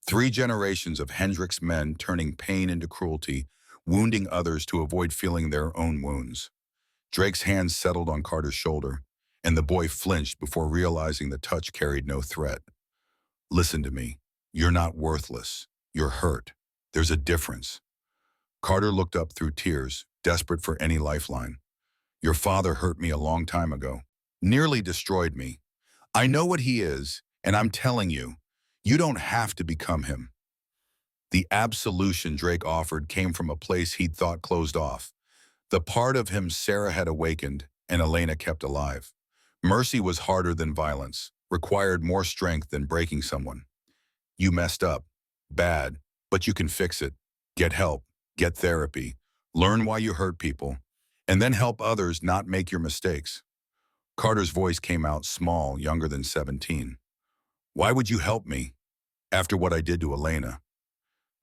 3 generations of Hendricks men turning pain into cruelty, wounding others to avoid feeling their own wounds. Drake's hands settled on Carter's shoulder, and the boy flinched before realizing the touch carried no threat. Listen to me. You're not worthless. You're hurt. There's a difference. Carter looked up through tears, desperate for any lifeline. Your father hurt me a long time ago. Nearly destroyed me. I know what he is, and I'm telling you, you don't have to become him. The absolution Drake offered came from a place he'd thought closed off. The part of him Sarah had awakened and Elena kept alive. Mercy was harder than violence, required more strength than breaking someone. You messed up. Bad. But you can fix it. Get help. Get therapy. Learn why you hurt people. And then help others not make your mistakes. Carter's voice came out small, younger than 17. Why would you help me after what I did to Elena?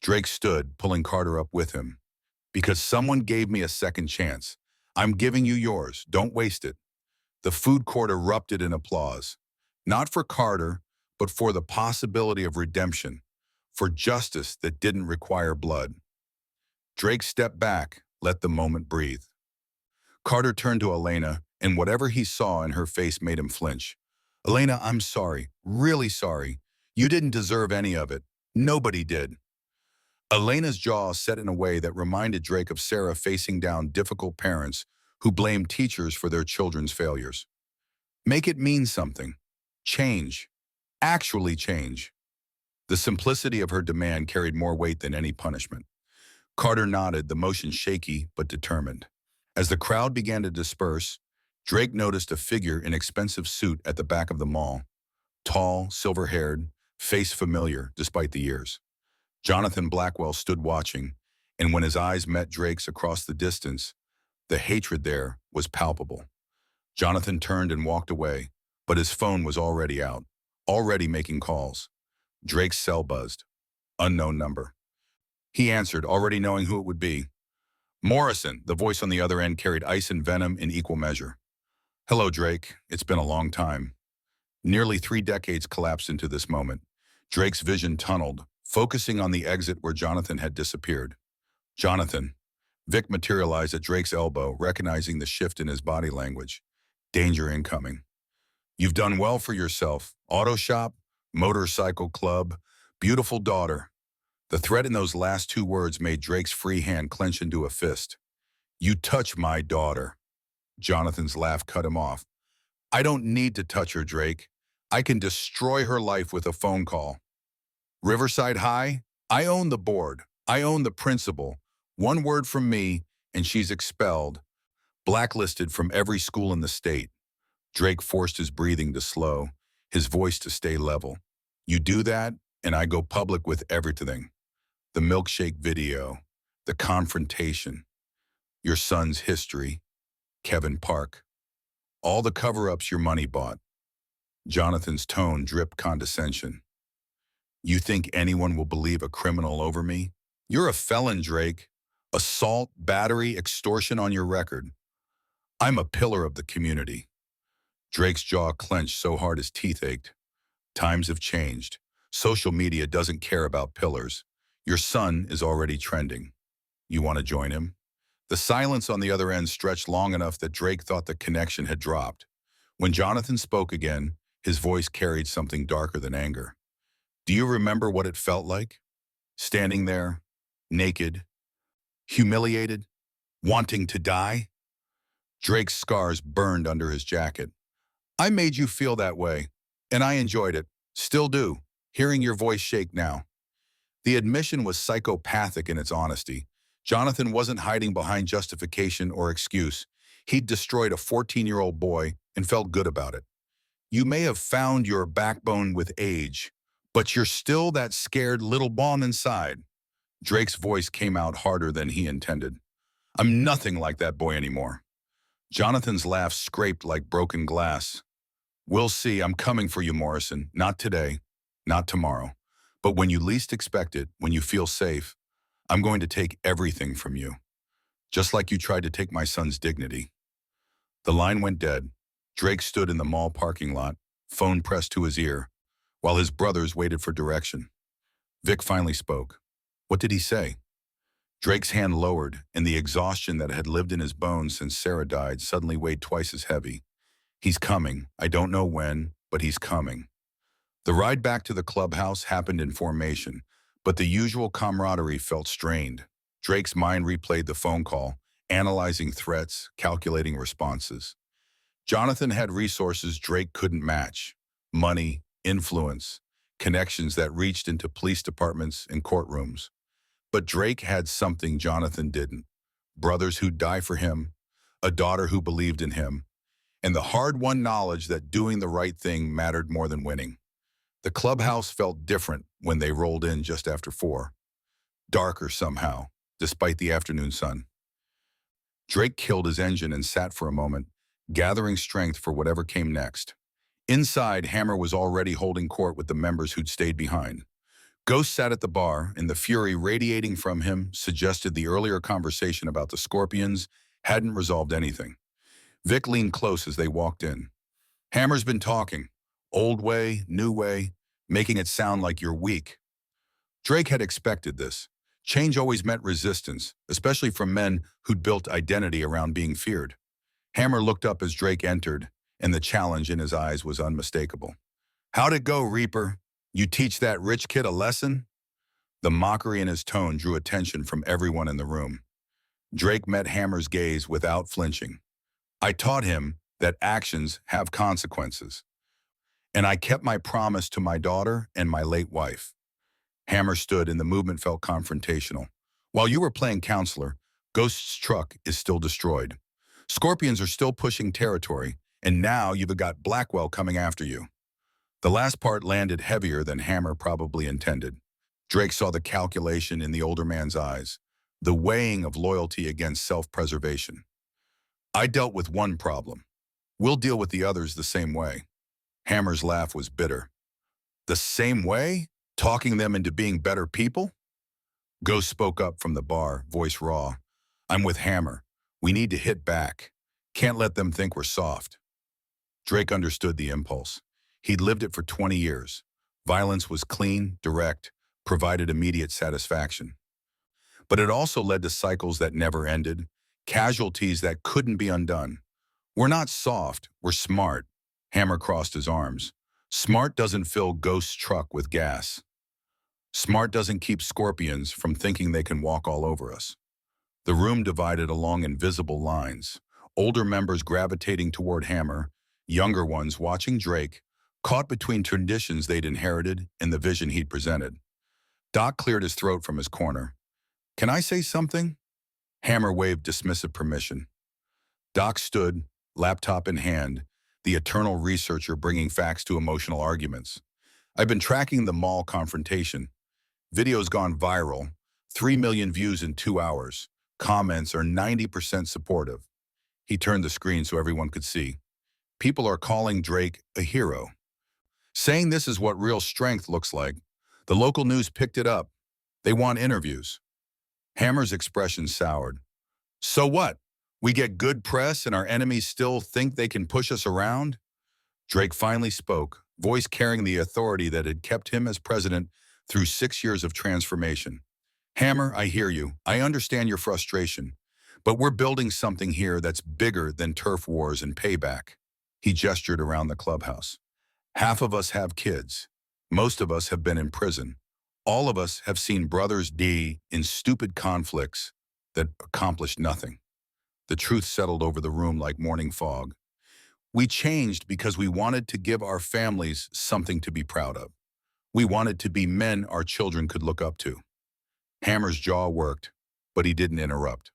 Drake stood, pulling Carter up with him. Because someone gave me a second chance. I'm giving you yours. Don't waste it. The food court erupted in applause. Not for Carter, but for the possibility of redemption. For justice that didn't require blood. Drake stepped back, let the moment breathe. Carter turned to Elena, and whatever he saw in her face made him flinch. Elena, I'm sorry. Really sorry. You didn't deserve any of it. Nobody did. Elena's jaw set in a way that reminded Drake of Sarah facing down difficult parents who blamed teachers for their children's failures. Make it mean something. Change. Actually change. The simplicity of her demand carried more weight than any punishment. Carter nodded, the motion shaky but determined. As the crowd began to disperse, Drake noticed a figure in expensive suit at the back of the mall. Tall, silver-haired, face familiar despite the years. Jonathan Blackwell stood watching, And when his eyes met Drake's across the distance, the hatred there was palpable. Jonathan turned and walked away, but his phone was already out, already making calls. Drake's cell buzzed. Unknown number. He answered, already knowing who it would be. Morrison, the voice on the other end carried ice and venom in equal measure. Hello, Drake. It's been a long time. Nearly 3 decades collapsed into this moment. Drake's vision tunneled, focusing on the exit where Jonathan had disappeared. Jonathan. Vic materialized at Drake's elbow, recognizing the shift in his body language. Danger incoming. You've done well for yourself. Auto shop, motorcycle club, beautiful daughter. The threat in those last 2 words made Drake's free hand clench into a fist. You touch my daughter. Jonathan's laugh cut him off. I don't need to touch her, Drake. I can destroy her life with a phone call. Riverside High, I own the board. I own the principal. 1 word from me, and she's expelled. Blacklisted from every school in the state. Drake forced his breathing to slow, his voice to stay level. You do that, and I go public with everything. The milkshake video, the confrontation, your son's history, Kevin Park, all the cover-ups your money bought. Jonathan's tone dripped condescension. You think anyone will believe a criminal over me? You're a felon, Drake. Assault, battery, extortion on your record. I'm a pillar of the community. Drake's jaw clenched so hard his teeth ached. Times have changed. Social media doesn't care about pillars. Your son is already trending. You want to join him? The silence on the other end stretched long enough that Drake thought the connection had dropped. When Jonathan spoke again, his voice carried something darker than anger. Do you remember what it felt like? Standing there, naked, humiliated, wanting to die? Drake's scars burned under his jacket. I made you feel that way, and I enjoyed it. Still do, hearing your voice shake now. The admission was psychopathic in its honesty. Jonathan wasn't hiding behind justification or excuse. He'd destroyed a 14-year-old boy and felt good about it. You may have found your backbone with age, but you're still that scared little bomb inside. Drake's voice came out harder than he intended. I'm nothing like that boy anymore. Jonathan's laugh scraped like broken glass. We'll see. I'm coming for you, Morrison. Not today, not tomorrow. But when you least expect it, when you feel safe, I'm going to take everything from you. Just like you tried to take my son's dignity. The line went dead. Drake stood in the mall parking lot, phone pressed to his ear, while his brothers waited for direction. Vic finally spoke. What did he say? Drake's hand lowered, and the exhaustion that had lived in his bones since Sarah died suddenly weighed twice as heavy. He's coming. I don't know when, but he's coming. The ride back to the clubhouse happened in formation, but the usual camaraderie felt strained. Drake's mind replayed the phone call, analyzing threats, calculating responses. Jonathan had resources Drake couldn't match. Money, influence, connections that reached into police departments and courtrooms. But Drake had something Jonathan didn't. Brothers who'd die for him, a daughter who believed in him, and the hard-won knowledge that doing the right thing mattered more than winning. The clubhouse felt different when they rolled in just after 4. Darker somehow, despite the afternoon sun. Drake killed his engine and sat for a moment, gathering strength for whatever came next. Inside, Hammer was already holding court with the members who'd stayed behind. Ghost sat at the bar, and the fury radiating from him suggested the earlier conversation about the Scorpions hadn't resolved anything. Vic leaned close as they walked in. Hammer's been talking. Old way, new way, making it sound like you're weak. Drake had expected this. Change always meant resistance, especially from men who'd built identity around being feared. Hammer looked up as Drake entered, and the challenge in his eyes was unmistakable. How'd it go, Reaper? You teach that rich kid a lesson? The mockery in his tone drew attention from everyone in the room. Drake met Hammer's gaze without flinching. I taught him that actions have consequences. And I kept my promise to my daughter and my late wife. Hammer stood and the movement felt confrontational. While you were playing counselor, Ghost's truck is still destroyed. Scorpions are still pushing territory, and now you've got Blackwell coming after you. The last part landed heavier than Hammer probably intended. Drake saw the calculation in the older man's eyes. the weighing of loyalty against self-preservation. I dealt with one problem. We'll deal with the others the same way. Hammer's laugh was bitter. The same way? Talking them into being better people? Ghost spoke up from the bar, voice raw. I'm with Hammer. We need to hit back. Can't let them think we're soft. Drake understood the impulse. He'd lived it for 20 years. Violence was clean, direct, provided immediate satisfaction. But it also led to cycles that never ended, casualties that couldn't be undone. We're not soft, we're smart. Hammer crossed his arms. Smart doesn't fill Ghost's truck with gas. Smart doesn't keep scorpions from thinking they can walk all over us. The room divided along invisible lines, older members gravitating toward Hammer, younger ones watching Drake, caught between traditions they'd inherited and the vision he'd presented. Doc cleared his throat from his corner. Can I say something? Hammer waved dismissive permission. Doc stood, laptop in hand, the eternal researcher bringing facts to emotional arguments. I've been tracking the mall confrontation. Video's gone viral, 3 million views in 2 hours. Comments are 90% supportive. He turned the screen so everyone could see. People are calling Drake a hero, saying this is what real strength looks like. The local news picked it up. They want interviews. Hammer's expression soured. So what? We get good press and our enemies still think they can push us around? Drake finally spoke, voice carrying the authority that had kept him as president through 6 years of transformation. Hammer, I hear you. I understand your frustration. But we're building something here that's bigger than turf wars and payback. He gestured around the clubhouse. Half of us have kids. Most of us have been in prison. All of us have seen brothers die in stupid conflicts that accomplished nothing. The truth settled over the room like morning fog. We changed because we wanted to give our families something to be proud of. We wanted to be men our children could look up to. Hammer's jaw worked, but he didn't interrupt.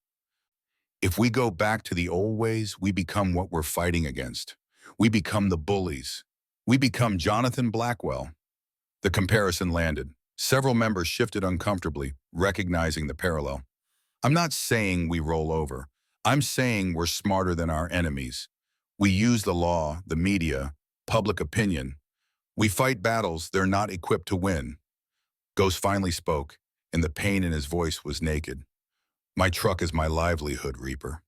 If we go back to the old ways, we become what we're fighting against. We become the bullies. We become Jonathan Blackwell. The comparison landed. Several members shifted uncomfortably, recognizing the parallel. I'm not saying we roll over. I'm saying we're smarter than our enemies. We use the law, the media, public opinion. We fight battles they're not equipped to win. Ghost finally spoke, and the pain in his voice was naked. My truck is my livelihood, Reaper.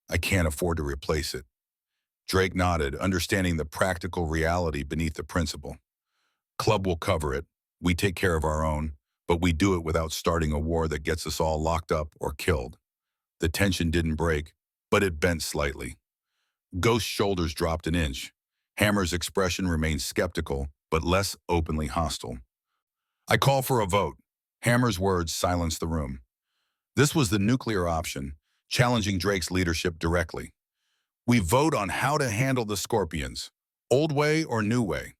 I can't afford to replace it. Drake nodded, understanding the practical reality beneath the principle. Club will cover it. We take care of our own, but we do it without starting a war that gets us all locked up or killed. The tension didn't break, but it bent slightly. Ghost's shoulders dropped an inch. Hammer's expression remained skeptical, but less openly hostile. I call for a vote. Hammer's words silenced the room. This was the nuclear option, challenging Drake's leadership directly. We vote on how to handle the Scorpions, old way or new way.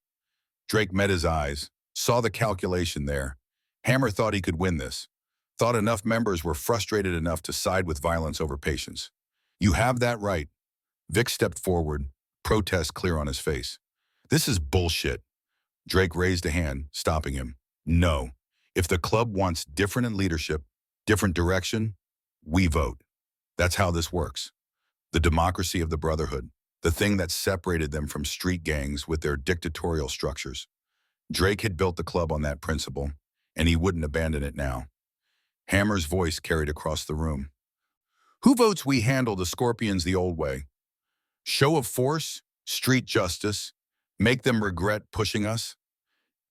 Drake met his eyes, saw the calculation there. Hammer thought he could win this, thought enough members were frustrated enough to side with violence over patience. You have that right. Vic stepped forward, protest clear on his face. This is bullshit. Drake raised a hand, stopping him. No. If the club wants different in leadership, different direction, we vote. That's how this works. The democracy of the Brotherhood, the thing that separated them from street gangs with their dictatorial structures. Drake had built the club on that principle, and he wouldn't abandon it now. Hammer's voice carried across the room. Who votes we handle the Scorpions the old way? Show of force, street justice, make them regret pushing us?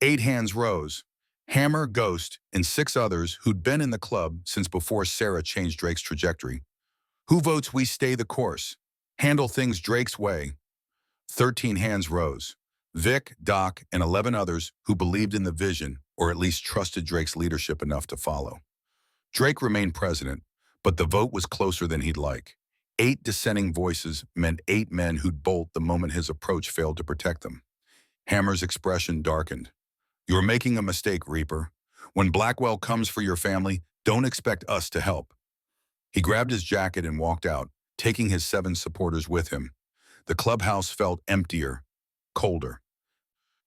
8 hands rose. Hammer, Ghost, and 6 others who'd been in the club since before Sarah changed Drake's trajectory. Who votes we stay the course? Handle things Drake's way? 13 hands rose. Vic, Doc, and 11 others who believed in the vision, or at least trusted Drake's leadership enough to follow. Drake remained president, but the vote was closer than he'd like. 8 dissenting voices meant 8 men who'd bolt the moment his approach failed to protect them. Hammer's expression darkened. You're making a mistake, Reaper. When Blackwell comes for your family, don't expect us to help. He grabbed his jacket and walked out, taking his 7 supporters with him. The clubhouse felt emptier, colder.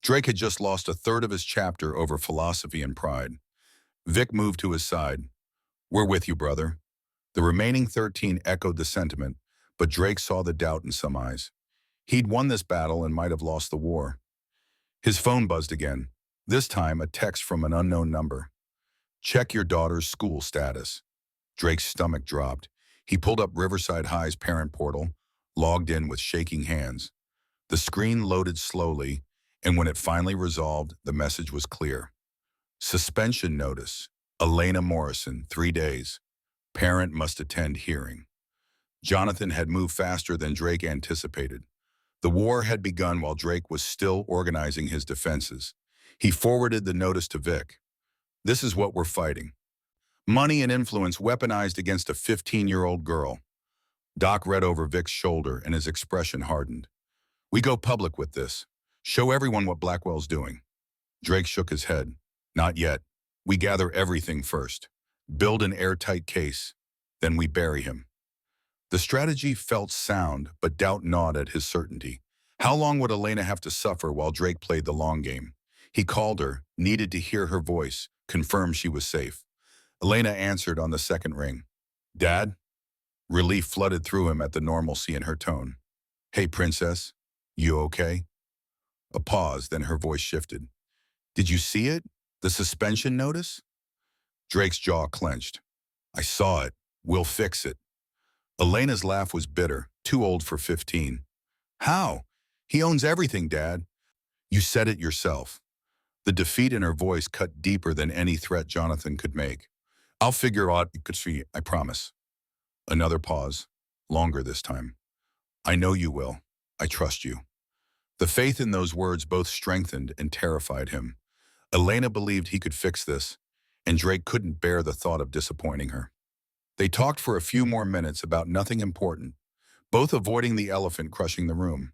Drake had just lost a third of his chapter over philosophy and pride. Vic moved to his side. We're with you, brother. The remaining 13 echoed the sentiment, but Drake saw the doubt in some eyes. He'd won this battle and might have lost the war. His phone buzzed again, this time a text from an unknown number. Check your daughter's school status. Drake's stomach dropped. He pulled up Riverside High's parent portal, logged in with shaking hands. The screen loaded slowly, and when it finally resolved, the message was clear. Suspension notice. Elena Morrison, 3 days. Parent must attend hearing. Jonathan had moved faster than Drake anticipated. The war had begun while Drake was still organizing his defenses. He forwarded the notice to Vic. This is what we're fighting. Money and influence weaponized against a 15-year-old girl. Doc read over Vic's shoulder and his expression hardened. We go public with this. Show everyone what Blackwell's doing. Drake shook his head. Not yet. We gather everything first. Build an airtight case. Then we bury him. The strategy felt sound, but doubt gnawed at his certainty. How long would Elena have to suffer while Drake played the long game? He called her, needed to hear her voice, confirm she was safe. Elena answered on the second ring. Dad? Relief flooded through him at the normalcy in her tone. Hey, princess. You okay? A pause, then her voice shifted. Did you see it? The suspension notice? Drake's jaw clenched. I saw it. We'll fix it. Elena's laugh was bitter, too old for 15. How? He owns everything, Dad. You said it yourself. The defeat in her voice cut deeper than any threat Jonathan could make. I'll figure out you could see, I promise. Another pause, longer this time. I know you will. I trust you. The faith in those words both strengthened and terrified him. Elena believed he could fix this, and Drake couldn't bear the thought of disappointing her. They talked for a few more minutes about nothing important, both avoiding the elephant crushing the room.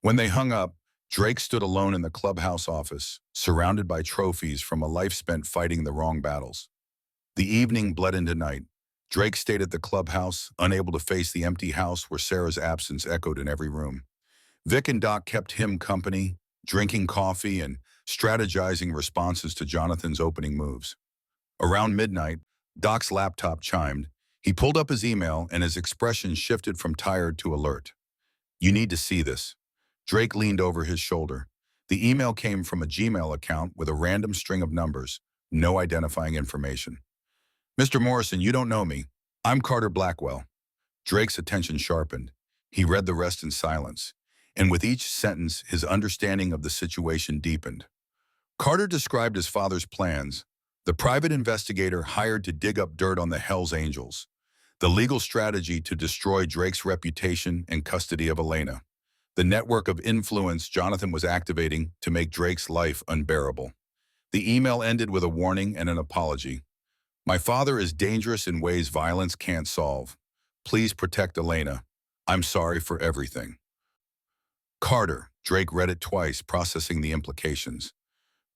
When they hung up, Drake stood alone in the clubhouse office, surrounded by trophies from a life spent fighting the wrong battles. The evening bled into night. Drake stayed at the clubhouse, unable to face the empty house where Sarah's absence echoed in every room. Vic and Doc kept him company, drinking coffee and strategizing responses to Jonathan's opening moves. Around midnight, Doc's laptop chimed. He pulled up his email and his expression shifted from tired to alert. You need to see this. Drake leaned over his shoulder. The email came from a Gmail account with a random string of numbers, no identifying information. Mr. Morrison, you don't know me. I'm Carter Blackwell. Drake's attention sharpened. He read the rest in silence, and with each sentence, his understanding of the situation deepened. Carter described his father's plans, the private investigator hired to dig up dirt on the Hells Angels, the legal strategy to destroy Drake's reputation and custody of Elena, the network of influence Jonathan was activating to make Drake's life unbearable. The email ended with a warning and an apology. My father is dangerous in ways violence can't solve. Please protect Elena. I'm sorry for everything. Carter. Drake read it twice, processing the implications.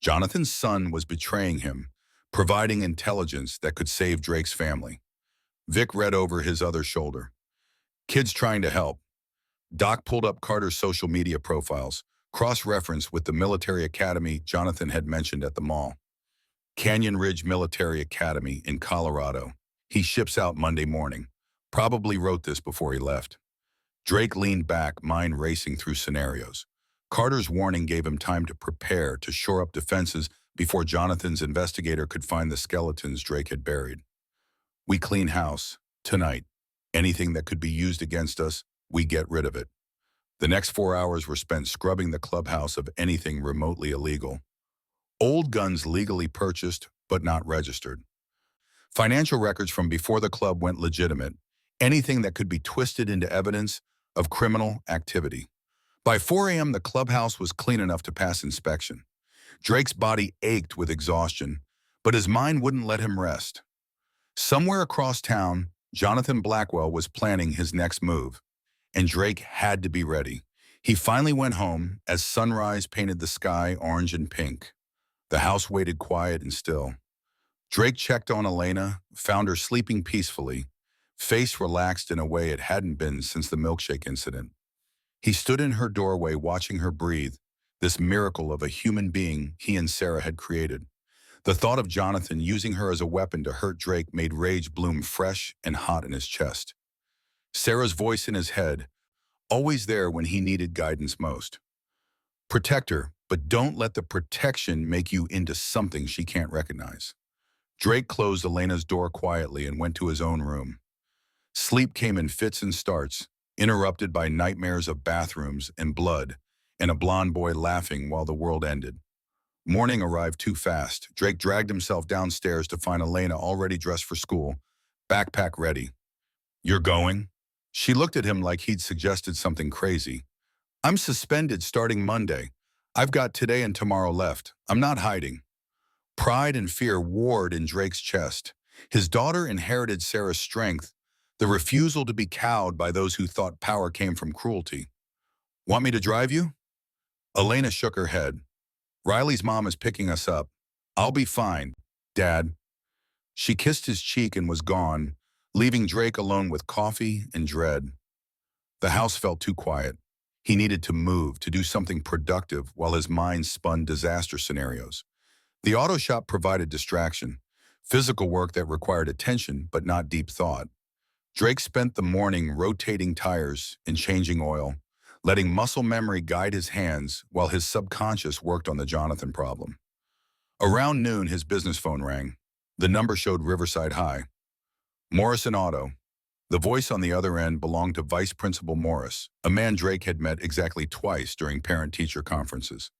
Jonathan's son was betraying him, providing intelligence that could save Drake's family. Vic read over his other shoulder. Kids trying to help. Doc pulled up Carter's social media profiles, cross-referenced with the military academy Jonathan had mentioned at the mall. Canyon Ridge Military Academy in Colorado. He ships out Monday morning. Probably wrote this before he left. Drake leaned back, mind racing through scenarios. Carter's warning gave him time to prepare to shore up defenses before Jonathan's investigator could find the skeletons Drake had buried. We clean house, tonight. Anything that could be used against us, we get rid of it. The next 4 hours were spent scrubbing the clubhouse of anything remotely illegal. Old guns legally purchased, but not registered. Financial records from before the club went legitimate. Anything that could be twisted into evidence of criminal activity. By 4 a.m., the clubhouse was clean enough to pass inspection. Drake's body ached with exhaustion, but his mind wouldn't let him rest. Somewhere across town, Jonathan Blackwell was planning his next move, and Drake had to be ready. He finally went home as sunrise painted the sky orange and pink. The house waited quiet and still. Drake checked on Elena, found her sleeping peacefully, face relaxed in a way it hadn't been since the milkshake incident. He stood in her doorway watching her breathe, this miracle of a human being he and Sarah had created. The thought of Jonathan using her as a weapon to hurt Drake made rage bloom fresh and hot in his chest. Sarah's voice in his head, always there when he needed guidance most. Protect her, but don't let the protection make you into something she can't recognize. Drake closed Elena's door quietly and went to his own room. Sleep came in fits and starts, interrupted by nightmares of bathrooms and blood, and a blond boy laughing while the world ended. Morning arrived too fast. Drake dragged himself downstairs to find Elena already dressed for school, backpack ready. "You're going?" She looked at him like he'd suggested something crazy. "I'm suspended starting Monday. I've got today and tomorrow left. I'm not hiding." Pride and fear warred in Drake's chest. His daughter inherited Sarah's strength, the refusal to be cowed by those who thought power came from cruelty. "Want me to drive you?" Elena shook her head. "Riley's mom is picking us up. I'll be fine, Dad." She kissed his cheek and was gone, leaving Drake alone with coffee and dread. The house felt too quiet. He needed to move, to do something productive while his mind spun disaster scenarios. The auto shop provided distraction, physical work that required attention but not deep thought. Drake spent the morning rotating tires and changing oil, letting muscle memory guide his hands while his subconscious worked on the Jonathan problem. Around noon, his business phone rang. The number showed Riverside High. Morrison Auto. The voice on the other end belonged to Vice Principal Morris, a man Drake had met exactly twice during parent-teacher conferences.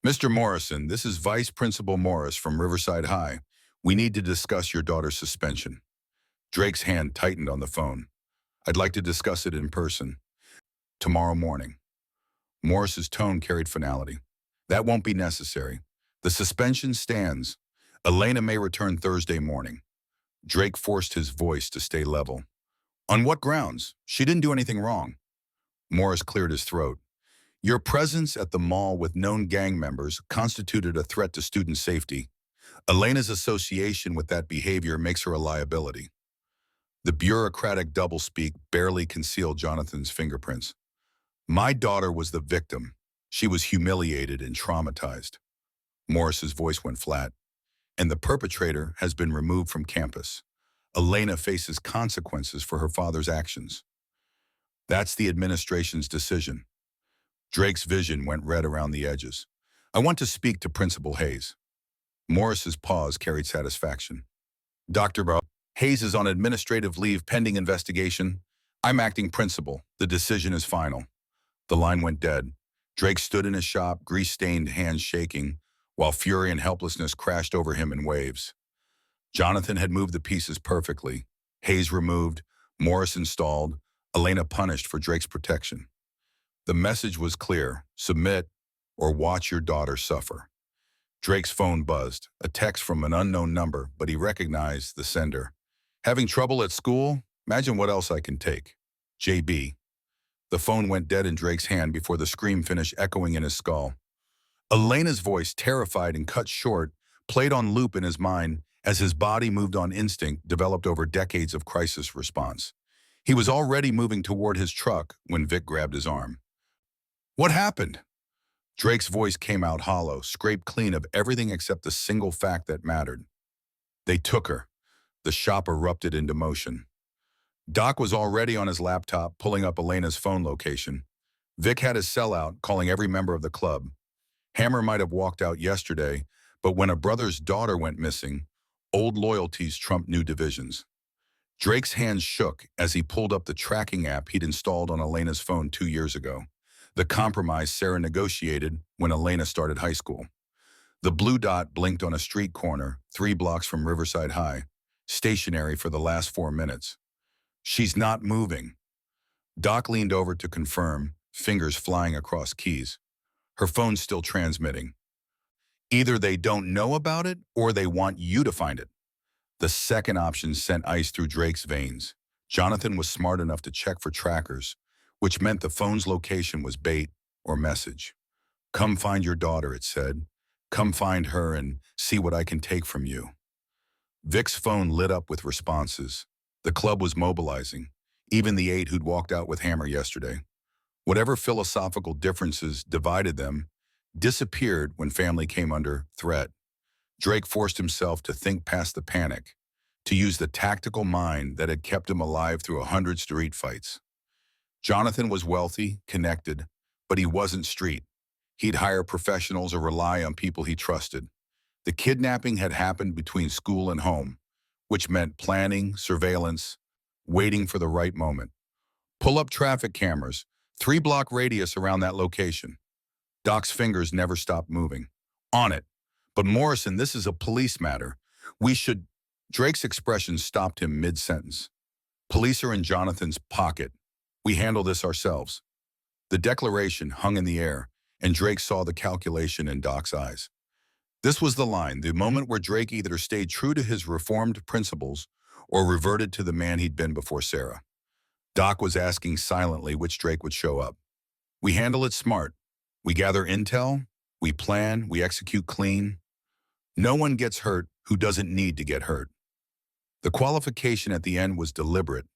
"Mr. Morrison, this is Vice Principal Morris from Riverside High. We need to discuss your daughter's suspension." Drake's hand tightened on the phone. "I'd like to discuss it in person. Tomorrow morning." Morris's tone carried finality. "That won't be necessary. The suspension stands. Elena may return Thursday morning." Drake forced his voice to stay level. "On what grounds? She didn't do anything wrong." Morris cleared his throat. "Your presence at the mall with known gang members constituted a threat to student safety. Elena's association with that behavior makes her a liability." The bureaucratic doublespeak barely concealed Jonathan's fingerprints. "My daughter was the victim. She was humiliated and traumatized." Morris's voice went flat. "And the perpetrator has been removed from campus. Elena faces consequences for her father's actions." "That's the administration's decision." Drake's vision went red around the edges. "I want to speak to Principal Hayes." Morris's pause carried satisfaction. "Dr. Hayes is on administrative leave pending investigation. I'm acting principal. The decision is final." The line went dead. Drake stood in his shop, grease-stained hands shaking, while fury and helplessness crashed over him in waves. Jonathan had moved the pieces perfectly. Hayes removed, Morris installed, Elena punished for Drake's protection. The message was clear: submit or watch your daughter suffer. Drake's phone buzzed, a text from an unknown number, but he recognized the sender. "Having trouble at school? Imagine what else I can take. JB." The phone went dead in Drake's hand before the scream finished echoing in his skull. Elena's voice, terrified and cut short, played on loop in his mind as his body moved on instinct developed over decades of crisis response. He was already moving toward his truck when Vic grabbed his arm. "What happened?" Drake's voice came out hollow, scraped clean of everything except the single fact that mattered. "They took her." The shop erupted into motion. Doc was already on his laptop, pulling up Elena's phone location. Vic had his cell out, calling every member of the club. Hammer might have walked out yesterday, but when a brother's daughter went missing, old loyalties trumped new divisions. Drake's hands shook as he pulled up the tracking app he'd installed on Elena's phone 2 years ago, the compromise Sarah negotiated when Elena started high school. The blue dot blinked on a street corner, 3 blocks from Riverside High, stationary for the last 4 minutes. "She's not moving." Doc leaned over to confirm, fingers flying across keys. "Her phone's still transmitting." "Either they don't know about it or they want you to find it." The second option sent ice through Drake's veins. Jonathan was smart enough to check for trackers, which meant the phone's location was bait or message. "Come find your daughter," it said. "Come find her and see what I can take from you." Vic's phone lit up with responses. The club was mobilizing, even the 8 who'd walked out with Hammer yesterday. Whatever philosophical differences divided them disappeared when family came under threat. Drake forced himself to think past the panic, to use the tactical mind that had kept him alive through 100 street fights. Jonathan was wealthy, connected, but he wasn't street. He'd hire professionals or rely on people he trusted. The kidnapping had happened between school and home, which meant planning, surveillance, waiting for the right moment. Pull up traffic cameras, 3-block radius around that location. Doc's fingers never stopped moving. On it. But Morrison, this is a police matter. We should... Drake's expression stopped him mid-sentence. Police are in Jonathan's pocket. We handle this ourselves. The declaration hung in the air, and Drake saw the calculation in Doc's eyes. This was the line, the moment where Drake either stayed true to his reformed principles or reverted to the man he'd been before Sarah. Doc was asking silently which Drake would show up. We handle it smart. We gather intel, we plan, we execute clean. No one gets hurt who doesn't need to get hurt. The qualification at the end was deliberate.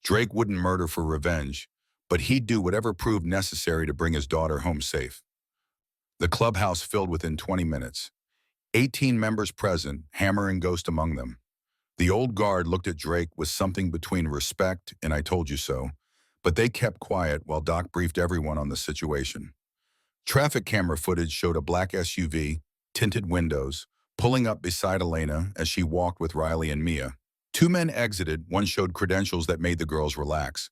Drake wouldn't murder for revenge, but he'd do whatever proved necessary to bring his daughter home safe. The clubhouse filled within 20 minutes. 18 members present, Hammer and Ghost among them. The old guard looked at Drake with something between respect and I told you so, but they kept quiet while Doc briefed everyone on the situation. Traffic camera footage showed a black SUV, tinted windows, pulling up beside Elena as she walked with Riley and Mia. 2 men exited, one showed credentials that made the girls relax.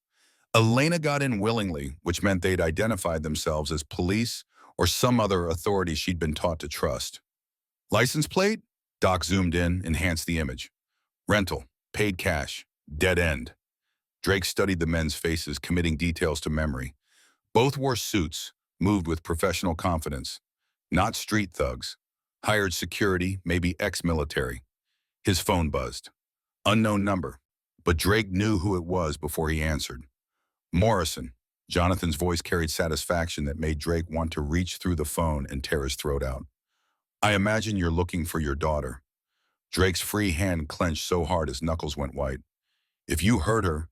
Elena got in willingly, which meant they'd identified themselves as police or some other authority she'd been taught to trust. License plate? Doc zoomed in, enhanced the image. Rental, paid cash, dead end. Drake studied the men's faces, committing details to memory. Both wore suits, moved with professional confidence. Not street thugs. Hired security, maybe ex-military. His phone buzzed. Unknown number, but Drake knew who it was before he answered. Morrison. Jonathan's voice carried satisfaction that made Drake want to reach through the phone and tear his throat out. I imagine you're looking for your daughter. Drake's free hand clenched so hard his knuckles went white. If you hurt her,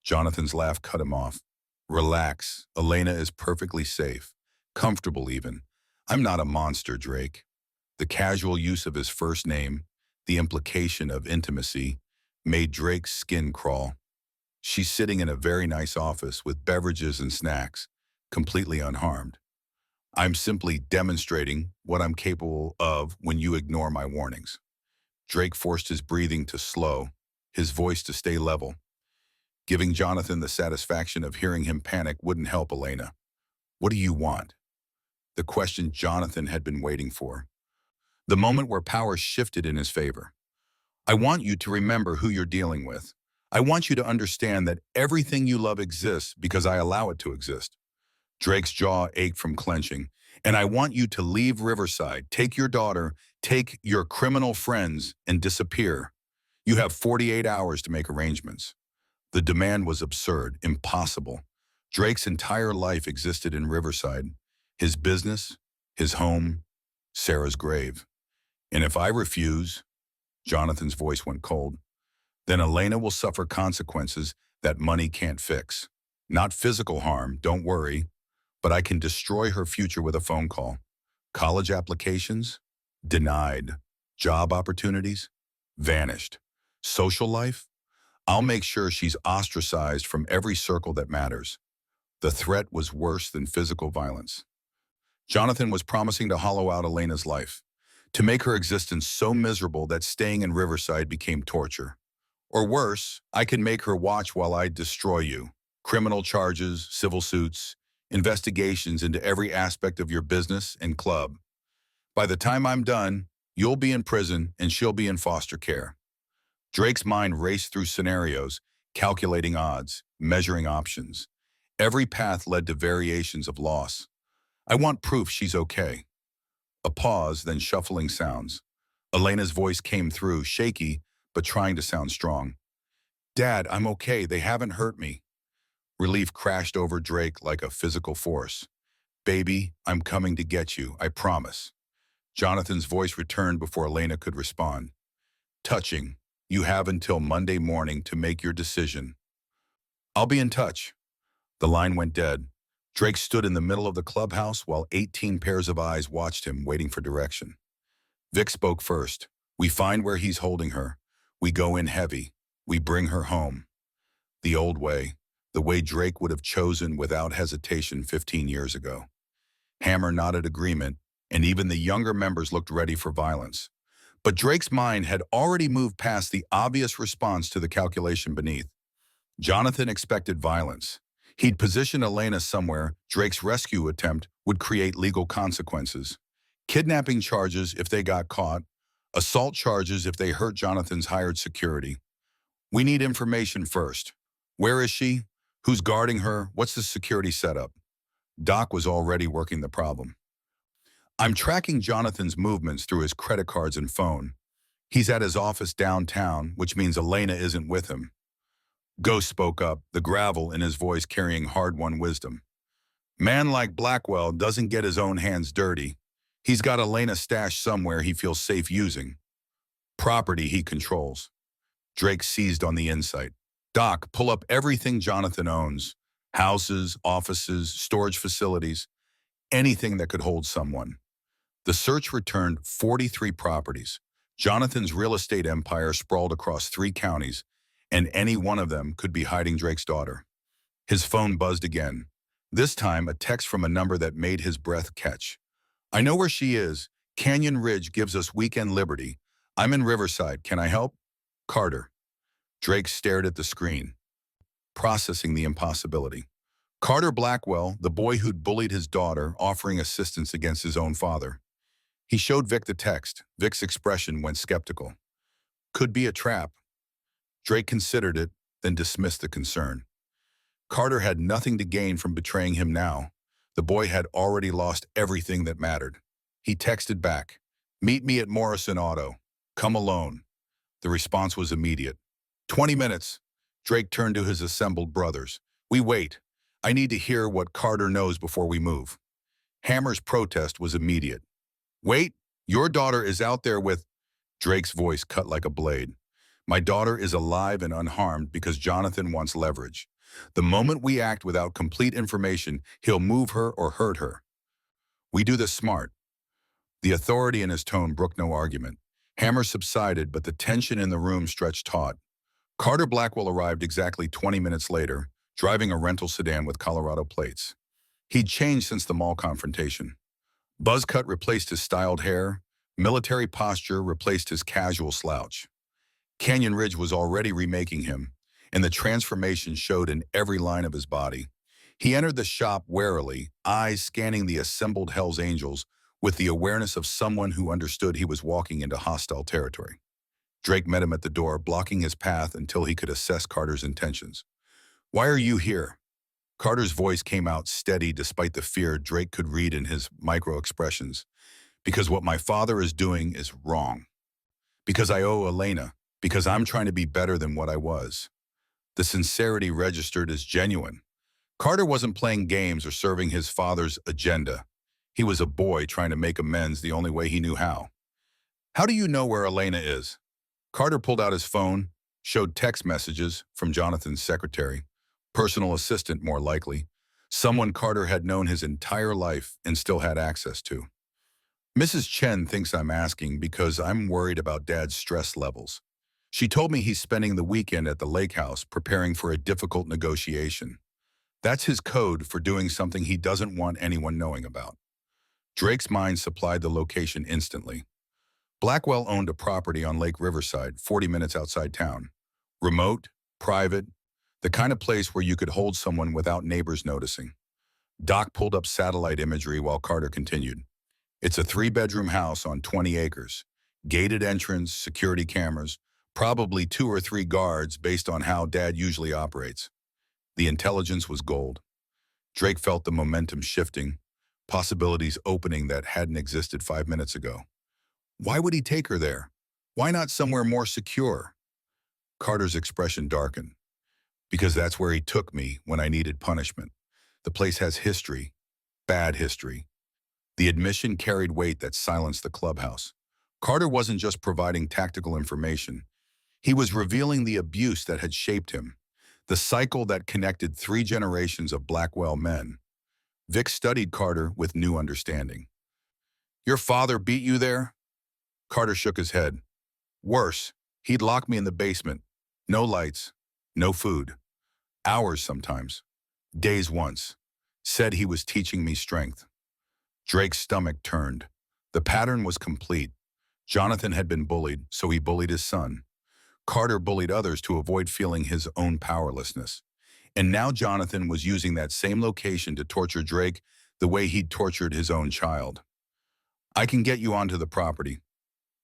Jonathan's laugh cut him off. Relax. Elena is perfectly safe. Comfortable even. I'm not a monster, Drake. The casual use of his first name, the implication of intimacy, made Drake's skin crawl. She's sitting in a very nice office with beverages and snacks, completely unharmed. I'm simply demonstrating what I'm capable of when you ignore my warnings. Drake forced his breathing to slow, his voice to stay level. Giving Jonathan the satisfaction of hearing him panic wouldn't help Elena. What do you want? The question Jonathan had been waiting for. The moment where power shifted in his favor. I want you to remember who you're dealing with. I want you to understand that everything you love exists because I allow it to exist. Drake's jaw ached from clenching. And I want you to leave Riverside, take your daughter, take your criminal friends, and disappear. You have 48 hours to make arrangements. The demand was absurd, impossible. Drake's entire life existed in Riverside. His business, his home, Sarah's grave. And if I refuse, Jonathan's voice went cold, then Elena will suffer consequences that money can't fix. Not physical harm, don't worry, but I can destroy her future with a phone call. College applications? Denied. Job opportunities? Vanished. Social life? I'll make sure she's ostracized from every circle that matters. The threat was worse than physical violence. Jonathan was promising to hollow out Elena's life, to make her existence so miserable that staying in Riverside became torture. Or worse, I can make her watch while I destroy you. Criminal charges, civil suits, investigations into every aspect of your business and club. By the time I'm done, you'll be in prison and she'll be in foster care. Drake's mind raced through scenarios, calculating odds, measuring options. Every path led to variations of loss. I want proof she's okay. A pause, then shuffling sounds. Elena's voice came through, shaky, but trying to sound strong. Dad, I'm okay. They haven't hurt me. Relief crashed over Drake like a physical force. Baby, I'm coming to get you, I promise. Jonathan's voice returned before Elena could respond. Touching. You have until Monday morning to make your decision. I'll be in touch. The line went dead. Drake stood in the middle of the clubhouse while 18 pairs of eyes watched him, waiting for direction. Vic spoke first. We find where he's holding her. We go in heavy. We bring her home. The old way. The way Drake would have chosen without hesitation 15 years ago. Hammer nodded agreement, and even the younger members looked ready for violence. But Drake's mind had already moved past the obvious response to the calculation beneath. Jonathan expected violence. He'd positioned Elena somewhere Drake's rescue attempt would create legal consequences. Kidnapping charges if they got caught, assault charges if they hurt Jonathan's hired security. We need information first. Where is she? Who's guarding her? What's the security setup? Doc was already working the problem. I'm tracking Jonathan's movements through his credit cards and phone. He's at his office downtown, which means Elena isn't with him. Ghost spoke up, the gravel in his voice carrying hard-won wisdom. Man like Blackwell doesn't get his own hands dirty. He's got Elena stashed somewhere he feels safe using. Property he controls. Drake seized on the insight. Doc, pull up everything Jonathan owns. Houses, offices, storage facilities, anything that could hold someone. The search returned 43 properties. Jonathan's real estate empire sprawled across 3 counties, and any one of them could be hiding Drake's daughter. His phone buzzed again. This time, a text from a number that made his breath catch. I know where she is. Canyon Ridge gives us weekend liberty. I'm in Riverside. Can I help? Carter. Drake stared at the screen, processing the impossibility. Carter Blackwell, the boy who'd bullied his daughter, offering assistance against his own father. He showed Vic the text. Vic's expression went skeptical. Could be a trap. Drake considered it, then dismissed the concern. Carter had nothing to gain from betraying him now. The boy had already lost everything that mattered. He texted back, meet me at Morrison Auto. Come alone. The response was immediate. 20 minutes. Drake turned to his assembled brothers. We wait. I need to hear what Carter knows before we move. Hammer's protest was immediate. Wait, your daughter is out there with... Drake's voice cut like a blade. My daughter is alive and unharmed because Jonathan wants leverage. The moment we act without complete information, he'll move her or hurt her. We do this smart. The authority in his tone brooked no argument. Hammer subsided, but the tension in the room stretched taut. Carter Blackwell arrived exactly 20 minutes later, driving a rental sedan with Colorado plates. He'd changed since the mall confrontation. Buzz cut replaced his styled hair. Military posture replaced his casual slouch. Canyon Ridge was already remaking him, and the transformation showed in every line of his body. He entered the shop warily, eyes scanning the assembled Hell's Angels with the awareness of someone who understood he was walking into hostile territory. Drake met him at the door, blocking his path until he could assess Carter's intentions. Why are you here? Carter's voice came out steady despite the fear Drake could read in his micro-expressions. Because what my father is doing is wrong. Because I owe Elena. Because I'm trying to be better than what I was. The sincerity registered as genuine. Carter wasn't playing games or serving his father's agenda. He was a boy trying to make amends the only way he knew how. How do you know where Elena is? Carter pulled out his phone, showed text messages from Jonathan's secretary, personal assistant more likely, someone Carter had known his entire life and still had access to. Mrs. Chen thinks I'm asking because I'm worried about Dad's stress levels. She told me he's spending the weekend at the lake house preparing for a difficult negotiation. That's his code for doing something he doesn't want anyone knowing about. Drake's mind supplied the location instantly. Blackwell owned a property on Lake Riverside, 40 minutes outside town. Remote, private, the kind of place where you could hold someone without neighbors noticing. Doc pulled up satellite imagery while Carter continued. It's a 3-bedroom house on 20 acres. Gated entrance, security cameras, probably 2 or 3 guards based on how Dad usually operates. The intelligence was gold. Drake felt the momentum shifting, possibilities opening that hadn't existed 5 minutes ago. Why would he take her there? Why not somewhere more secure? Carter's expression darkened. Because that's where he took me when I needed punishment. The place has history, bad history. The admission carried weight that silenced the clubhouse. Carter wasn't just providing tactical information. He was revealing the abuse that had shaped him, the cycle that connected 3 generations of Blackwell men. Vic studied Carter with new understanding. Your father beat you there? Carter shook his head. Worse, he'd lock me in the basement. No lights, no food. Hours sometimes. Days once. Said he was teaching me strength. Drake's stomach turned. The pattern was complete. Jonathan had been bullied, so he bullied his son. Carter bullied others to avoid feeling his own powerlessness. And now Jonathan was using that same location to torture Drake the way he'd tortured his own child. I can get you onto the property.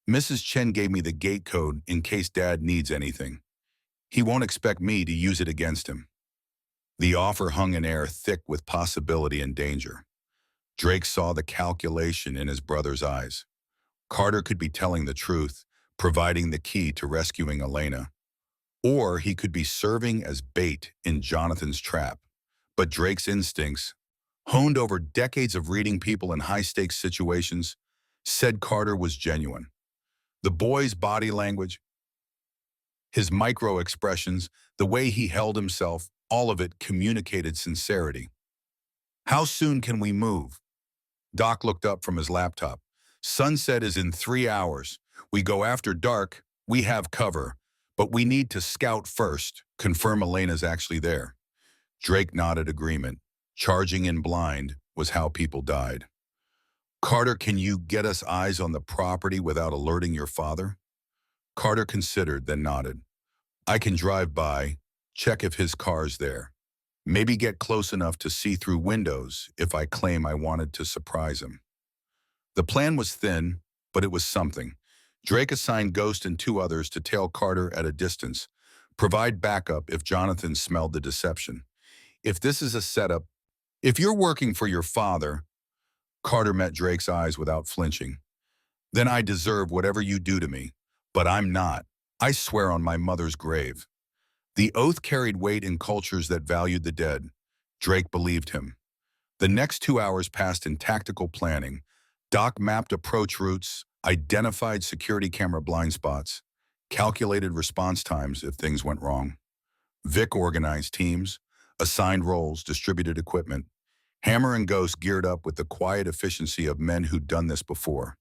Mrs. Chen gave me the gate code in case Dad needs anything. He won't expect me to use it against him. The offer hung in air thick with possibility and danger. Drake saw the calculation in his brother's eyes. Carter could be telling the truth, providing the key to rescuing Elena. Or he could be serving as bait in Jonathan's trap. But Drake's instincts, honed over decades of reading people in high-stakes situations, said Carter was genuine. The boy's body language, his micro-expressions, the way he held himself, all of it communicated sincerity. How soon can we move? Doc looked up from his laptop. Sunset is in 3 hours. We go after dark, we have cover, but we need to scout first, confirm Elena's actually there. Drake nodded agreement. Charging in blind was how people died. Carter, can you get us eyes on the property without alerting your father? Carter considered, then nodded. I can drive by, check if his car's there. Maybe get close enough to see through windows if I claim I wanted to surprise him. The plan was thin, but it was something. Drake assigned Ghost and 2 others to tail Carter at a distance, provide backup if Jonathan smelled the deception. If this is a setup, if you're working for your father, Carter met Drake's eyes without flinching, then I deserve whatever you do to me, but I'm not. I swear on my mother's grave. The oath carried weight in cultures that valued the dead. Drake believed him. The next 2 hours passed in tactical planning. Doc mapped approach routes, identified security camera blind spots, calculated response times if things went wrong. Vic organized teams, assigned roles, distributed equipment. Hammer and Ghost geared up with the quiet efficiency of men who'd done this before.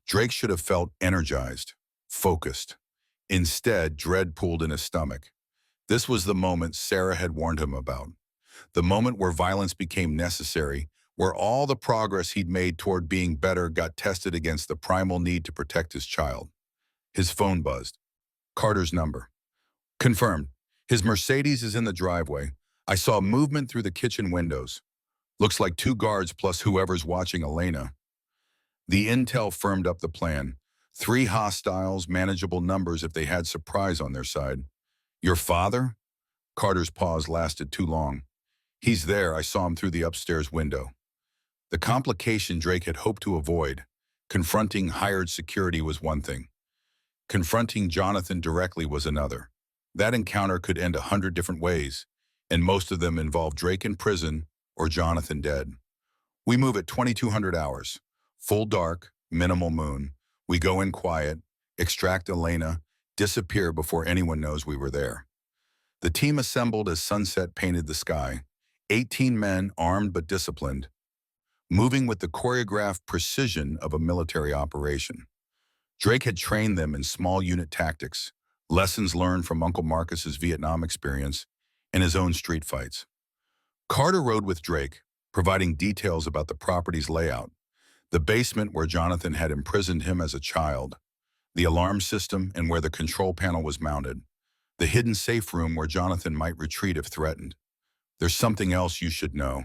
Drake should have felt energized, focused. Instead, dread pulled in his stomach. This was the moment Sarah had warned him about. The moment where violence became necessary, where all the progress he'd made toward being better got tested against the primal need to protect his child. His phone buzzed. Carter's number. Confirmed. His Mercedes is in the driveway. I saw movement through the kitchen windows. Looks like 2 guards plus whoever's watching Elena. The intel firmed up the plan. 3 hostiles, manageable numbers if they had surprise on their side. Your father? Carter's pause lasted too long. He's there, I saw him through the upstairs window. The complication Drake had hoped to avoid. Confronting hired security was one thing. Confronting Jonathan directly was another. That encounter could end 100 different ways, and most of them involved Drake in prison or Jonathan dead. We move at 2200 hours. Full dark, minimal moon. We go in quiet, extract Elena, disappear before anyone knows we were there. The team assembled as sunset painted the sky. 18 men, armed but disciplined, moving with the choreographed precision of a military operation. Drake had trained them in small unit tactics, lessons learned from Uncle Marcus's Vietnam experience and his own street fights. Carter rode with Drake, providing details about the property's layout, the basement where Jonathan had imprisoned him as a child, the alarm system and where the control panel was mounted, the hidden safe room where Jonathan might retreat if threatened. There's something else you should know.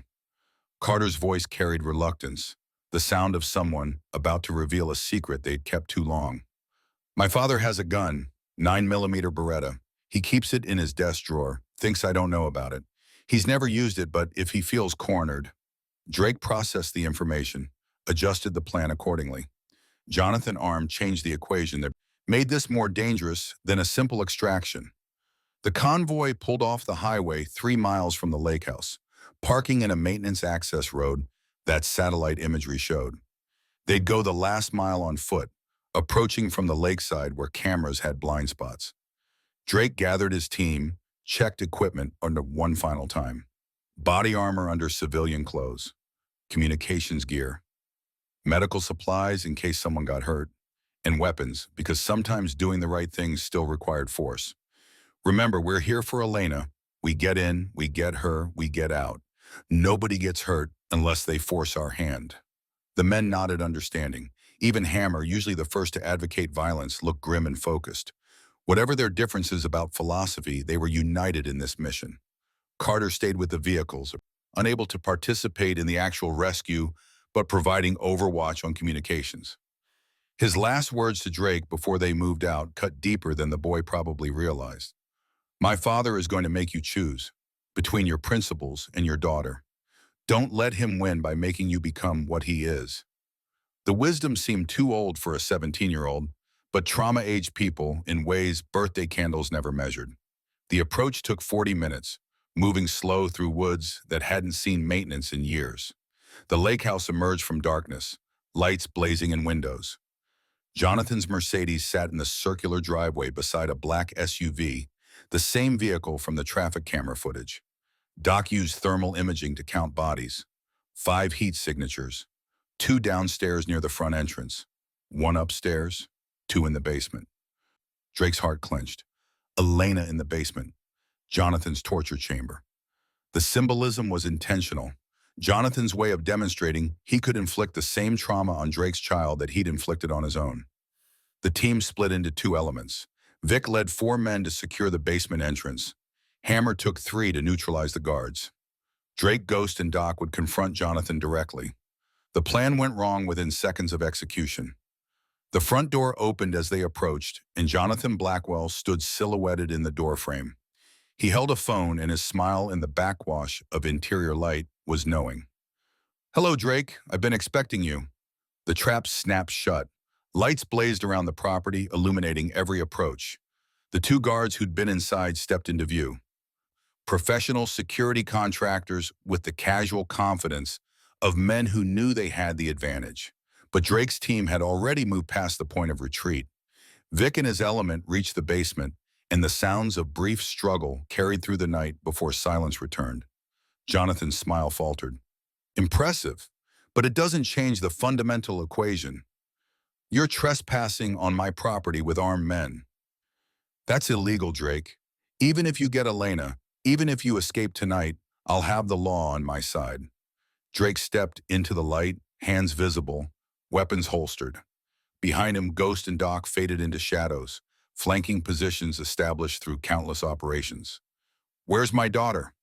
Carter's voice carried reluctance, the sound of someone about to reveal a secret they'd kept too long. My father has a gun, 9mm Beretta. He keeps it in his desk drawer, thinks I don't know about it. He's never used it, but if he feels cornered. Drake processed the information, adjusted the plan accordingly. Jonathan armed changed the equation that made this more dangerous than a simple extraction. The convoy pulled off the highway 3 miles from the lake house, parking in a maintenance access road that satellite imagery showed. They'd go the last mile on foot, approaching from the lakeside where cameras had blind spots. Drake gathered his team, checked equipment under one final time. Body armor under civilian clothes, communications gear, medical supplies in case someone got hurt, and weapons, because sometimes doing the right things still required force. Remember, we're here for Elena. We get in, we get her, we get out. Nobody gets hurt unless they force our hand. The men nodded understanding. Even Hammer, usually the first to advocate violence, looked grim and focused. Whatever their differences about philosophy, they were united in this mission. Carter stayed with the vehicles, unable to participate in the actual rescue, but providing overwatch on communications. His last words to Drake before they moved out cut deeper than the boy probably realized. My father is going to make you choose between your principles and your daughter. Don't let him win by making you become what he is. The wisdom seemed too old for a 17-year-old, but trauma-aged people in ways birthday candles never measured. The approach took 40 minutes, moving slow through woods that hadn't seen maintenance in years. The lake house emerged from darkness, lights blazing in windows. Jonathan's Mercedes sat in the circular driveway beside a black SUV, the same vehicle from the traffic camera footage. Doc used thermal imaging to count bodies. 5 heat signatures. 2 downstairs near the front entrance. 1 upstairs, 2 in the basement. Drake's heart clenched. Elena in the basement. Jonathan's torture chamber. The symbolism was intentional. Jonathan's way of demonstrating he could inflict the same trauma on Drake's child that he'd inflicted on his own. The team split into 2 elements. Vic led 4 men to secure the basement entrance. Hammer took 3 to neutralize the guards. Drake, Ghost, and Doc would confront Jonathan directly. The plan went wrong within seconds of execution. The front door opened as they approached, and Jonathan Blackwell stood silhouetted in the doorframe. He held a phone, and his smile in the backwash of interior light was knowing. Hello, Drake. I've been expecting you. The trap snapped shut. Lights blazed around the property, illuminating every approach. The 2 guards who'd been inside stepped into view. Professional security contractors with the casual confidence of men who knew they had the advantage. But Drake's team had already moved past the point of retreat. Vic and his element reached the basement, and the sounds of brief struggle carried through the night before silence returned. Jonathan's smile faltered. Impressive, but it doesn't change the fundamental equation. You're trespassing on my property with armed men. That's illegal, Drake. Even if you get Elena, even if you escape tonight, I'll have the law on my side. Drake stepped into the light, hands visible, weapons holstered. Behind him, Ghost and Doc faded into shadows, flanking positions established through countless operations. Where's my daughter?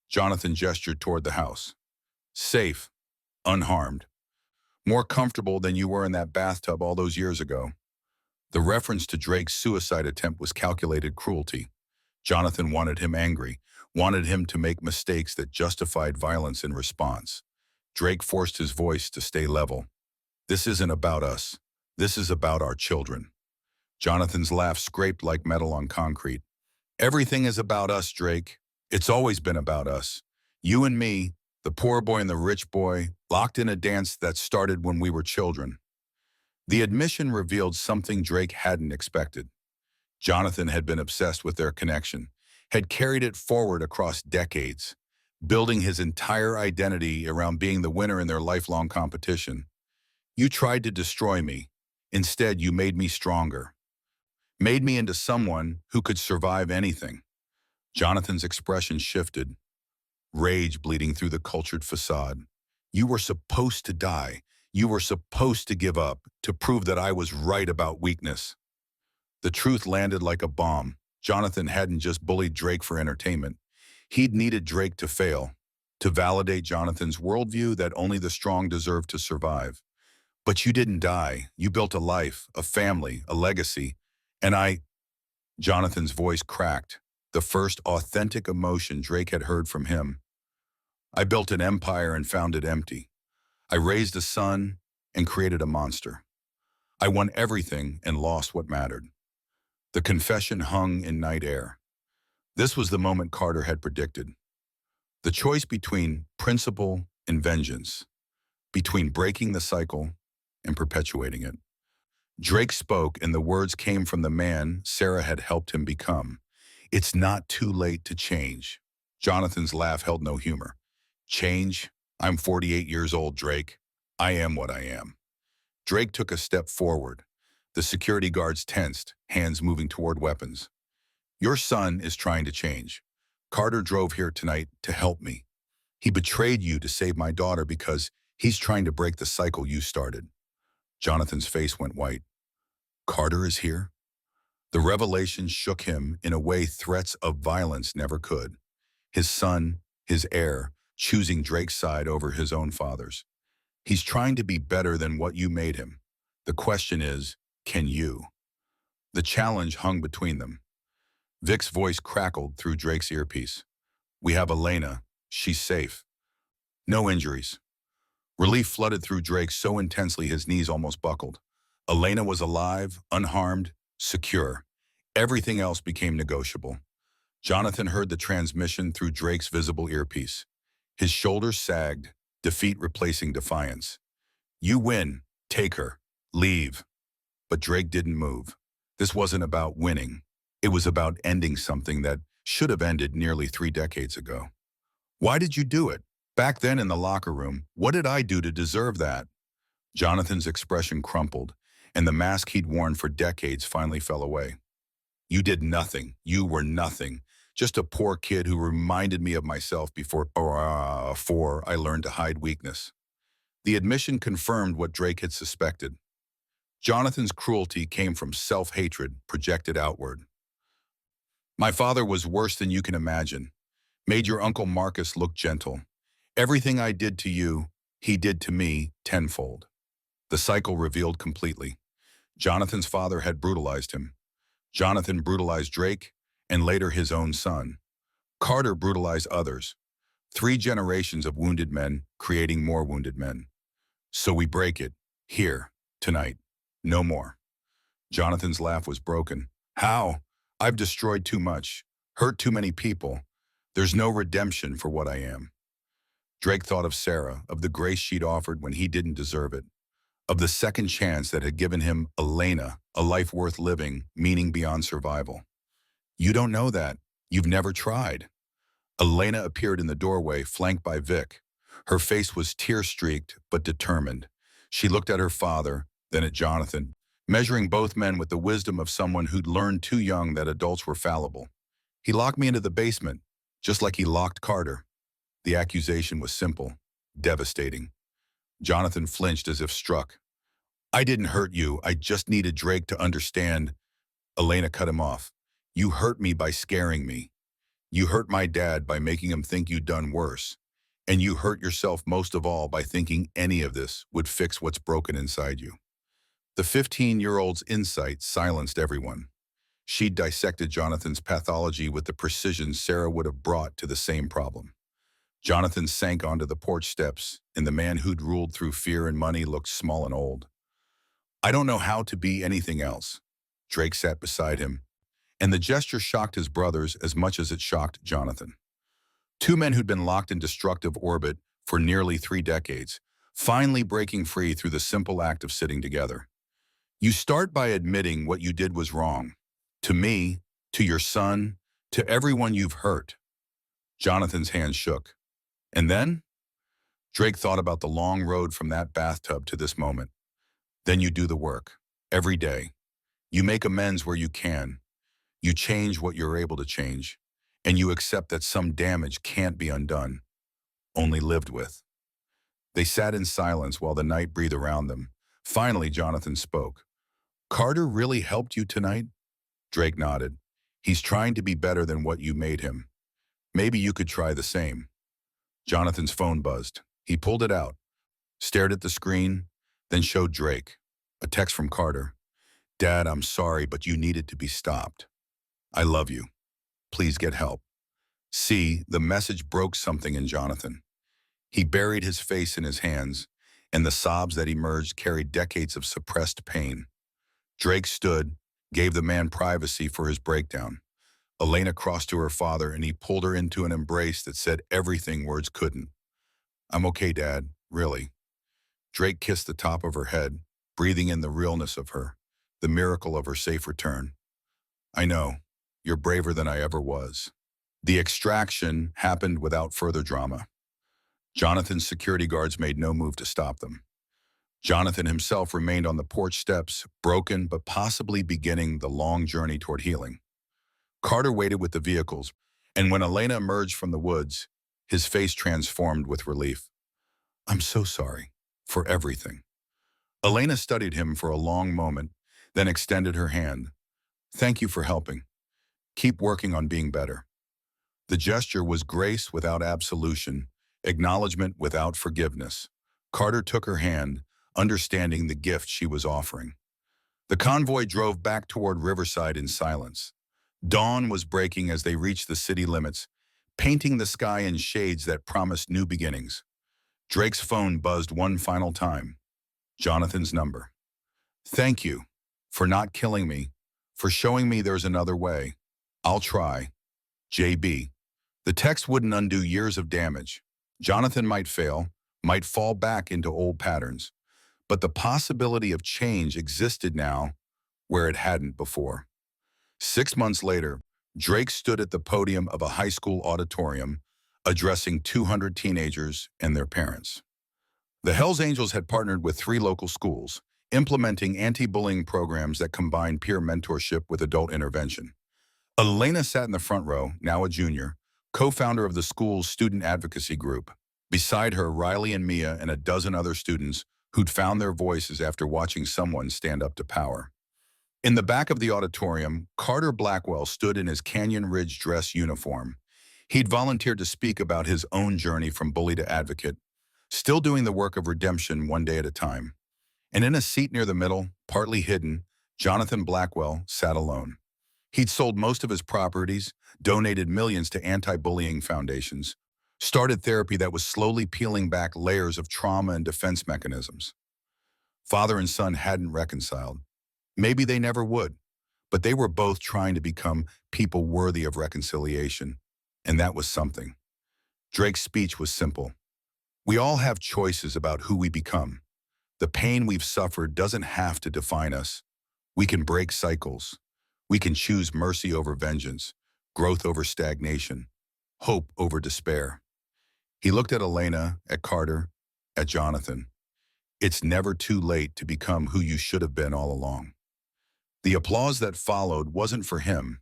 Jonathan gestured toward the house. Safe, unharmed. More comfortable than you were in that bathtub all those years ago. The reference to Drake's suicide attempt was calculated cruelty. Jonathan wanted him angry, wanted him to make mistakes that justified violence in response. Drake forced his voice to stay level. This isn't about us. This is about our children. Jonathan's laugh scraped like metal on concrete. Everything is about us, Drake. It's always been about us. You and me, the poor boy and the rich boy, locked in a dance that started when we were children. The admission revealed something Drake hadn't expected. Jonathan had been obsessed with their connection, had carried it forward across decades, building his entire identity around being the winner in their lifelong competition. You tried to destroy me. Instead, you made me stronger. Made me into someone who could survive anything. Jonathan's expression shifted, rage bleeding through the cultured facade. You were supposed to die. You were supposed to give up, to prove that I was right about weakness. The truth landed like a bomb. Jonathan hadn't just bullied Drake for entertainment. He'd needed Drake to fail, to validate Jonathan's worldview that only the strong deserve to survive. But you didn't die. You built a life, a family, a legacy. And Jonathan's voice cracked, the first authentic emotion Drake had heard from him. I built an empire and found it empty. I raised a son and created a monster. I won everything and lost what mattered. The confession hung in night air. This was the moment Carter had predicted. The choice between principle and vengeance, between breaking the cycle and perpetuating it. Drake spoke, and the words came from the man Sarah had helped him become. It's not too late to change. Jonathan's laugh held no humor. Change? I'm 48 years old, Drake. I am what I am. Drake took a step forward. The security guards tensed, hands moving toward weapons. Your son is trying to change. Carter drove here tonight to help me. He betrayed you to save my daughter because he's trying to break the cycle you started. Jonathan's face went white. Carter is here? The revelation shook him in a way threats of violence never could. His son, his heir, choosing Drake's side over his own father's. He's trying to be better than what you made him. The question is, can you? The challenge hung between them. Vic's voice crackled through Drake's earpiece. We have Elena. She's safe. No injuries. Relief flooded through Drake so intensely his knees almost buckled. Elena was alive, unharmed, secure. Everything else became negotiable. Jonathan heard the transmission through Drake's visible earpiece. His shoulders sagged, defeat replacing defiance. You win. Take her. Leave. But Drake didn't move. This wasn't about winning. It was about ending something that should have ended nearly 3 decades ago. Why did you do it? Back then in the locker room, what did I do to deserve that? Jonathan's expression crumpled, and the mask he'd worn for decades finally fell away. You did nothing. You were nothing. Just a poor kid who reminded me of myself before I learned to hide weakness. The admission confirmed what Drake had suspected. Jonathan's cruelty came from self-hatred projected outward. My father was worse than you can imagine. Made your Uncle Marcus look gentle. Everything I did to you, he did to me tenfold. The cycle revealed completely. Jonathan's father had brutalized him. Jonathan brutalized Drake, and later his own son. Carter brutalized others. 3 generations of wounded men creating more wounded men. So we break it, here, tonight. No more. Jonathan's laugh was broken. How? I've destroyed too much, hurt too many people. There's no redemption for what I am. Drake thought of Sarah, of the grace she'd offered when he didn't deserve it, of the second chance that had given him Elena, a life worth living, meaning beyond survival. You don't know that. You've never tried. Elena appeared in the doorway, flanked by Vic. Her face was tear-streaked but determined. She looked at her father, then at Jonathan, measuring both men with the wisdom of someone who'd learned too young that adults were fallible. He locked me into the basement, just like he locked Carter. The accusation was simple, devastating. Jonathan flinched as if struck. I didn't hurt you. I just needed Drake to understand. Elena cut him off. You hurt me by scaring me. You hurt my dad by making him think you'd done worse. And you hurt yourself most of all by thinking any of this would fix what's broken inside you. The 15-year-old's insight silenced everyone. She'd dissected Jonathan's pathology with the precision Sarah would have brought to the same problem. Jonathan sank onto the porch steps, and the man who'd ruled through fear and money looked small and old. I don't know how to be anything else. Drake sat beside him, and the gesture shocked his brothers as much as it shocked Jonathan. 2 men who'd been locked in destructive orbit for nearly 3 decades, finally breaking free through the simple act of sitting together. You start by admitting what you did was wrong. To me, to your son, to everyone you've hurt. Jonathan's hand shook. And then? Drake thought about the long road from that bathtub to this moment. Then you do the work. Every day. You make amends where you can. You change what you're able to change. And you accept that some damage can't be undone, only lived with. They sat in silence while the night breathed around them. Finally, Jonathan spoke. Carter really helped you tonight? Drake nodded. He's trying to be better than what you made him. Maybe you could try the same. Jonathan's phone buzzed. He pulled it out, stared at the screen, then showed Drake. A text from Carter. Dad, I'm sorry, but you needed to be stopped. I love you. Please get help. See, the message broke something in Jonathan. He buried his face in his hands, and the sobs that emerged carried decades of suppressed pain. Drake stood, gave the man privacy for his breakdown. Elena crossed to her father, and he pulled her into an embrace that said everything words couldn't. I'm okay, Dad, really. Drake kissed the top of her head, breathing in the realness of her, the miracle of her safe return. I know, you're braver than I ever was. The extraction happened without further drama. Jonathan's security guards made no move to stop them. Jonathan himself remained on the porch steps, broken but possibly beginning the long journey toward healing. Carter waited with the vehicles, and when Elena emerged from the woods, his face transformed with relief. "I'm so sorry for everything." Elena studied him for a long moment, then extended her hand. "Thank you for helping. Keep working on being better." The gesture was grace without absolution, acknowledgement without forgiveness. Carter took her hand, understanding the gift she was offering. The convoy drove back toward Riverside in silence. Dawn was breaking as they reached the city limits, painting the sky in shades that promised new beginnings. Drake's phone buzzed one final time. Jonathan's number. "Thank you for not killing me, for showing me there's another way. I'll try. JB." The text wouldn't undo years of damage. Jonathan might fail, might fall back into old patterns, but the possibility of change existed now where it hadn't before. 6 months later, Drake stood at the podium of a high school auditorium, addressing 200 teenagers and their parents. The Hells Angels had partnered with 3 local schools, implementing anti-bullying programs that combined peer mentorship with adult intervention. Elena sat in the front row, now a junior, co-founder of the school's student advocacy group. Beside her, Riley and Mia and a dozen other students who'd found their voices after watching someone stand up to power. In the back of the auditorium, Carter Blackwell stood in his Canyon Ridge dress uniform. He'd volunteered to speak about his own journey from bully to advocate, still doing the work of redemption one day at a time. And in a seat near the middle, partly hidden, Jonathan Blackwell sat alone. He'd sold most of his properties, donated millions to anti-bullying foundations, started therapy that was slowly peeling back layers of trauma and defense mechanisms. Father and son hadn't reconciled. Maybe they never would, but they were both trying to become people worthy of reconciliation, and that was something. Drake's speech was simple. We all have choices about who we become. The pain we've suffered doesn't have to define us. We can break cycles. We can choose mercy over vengeance, growth over stagnation, hope over despair. He looked at Elena, at Carter, at Jonathan. It's never too late to become who you should have been all along. The applause that followed wasn't for him.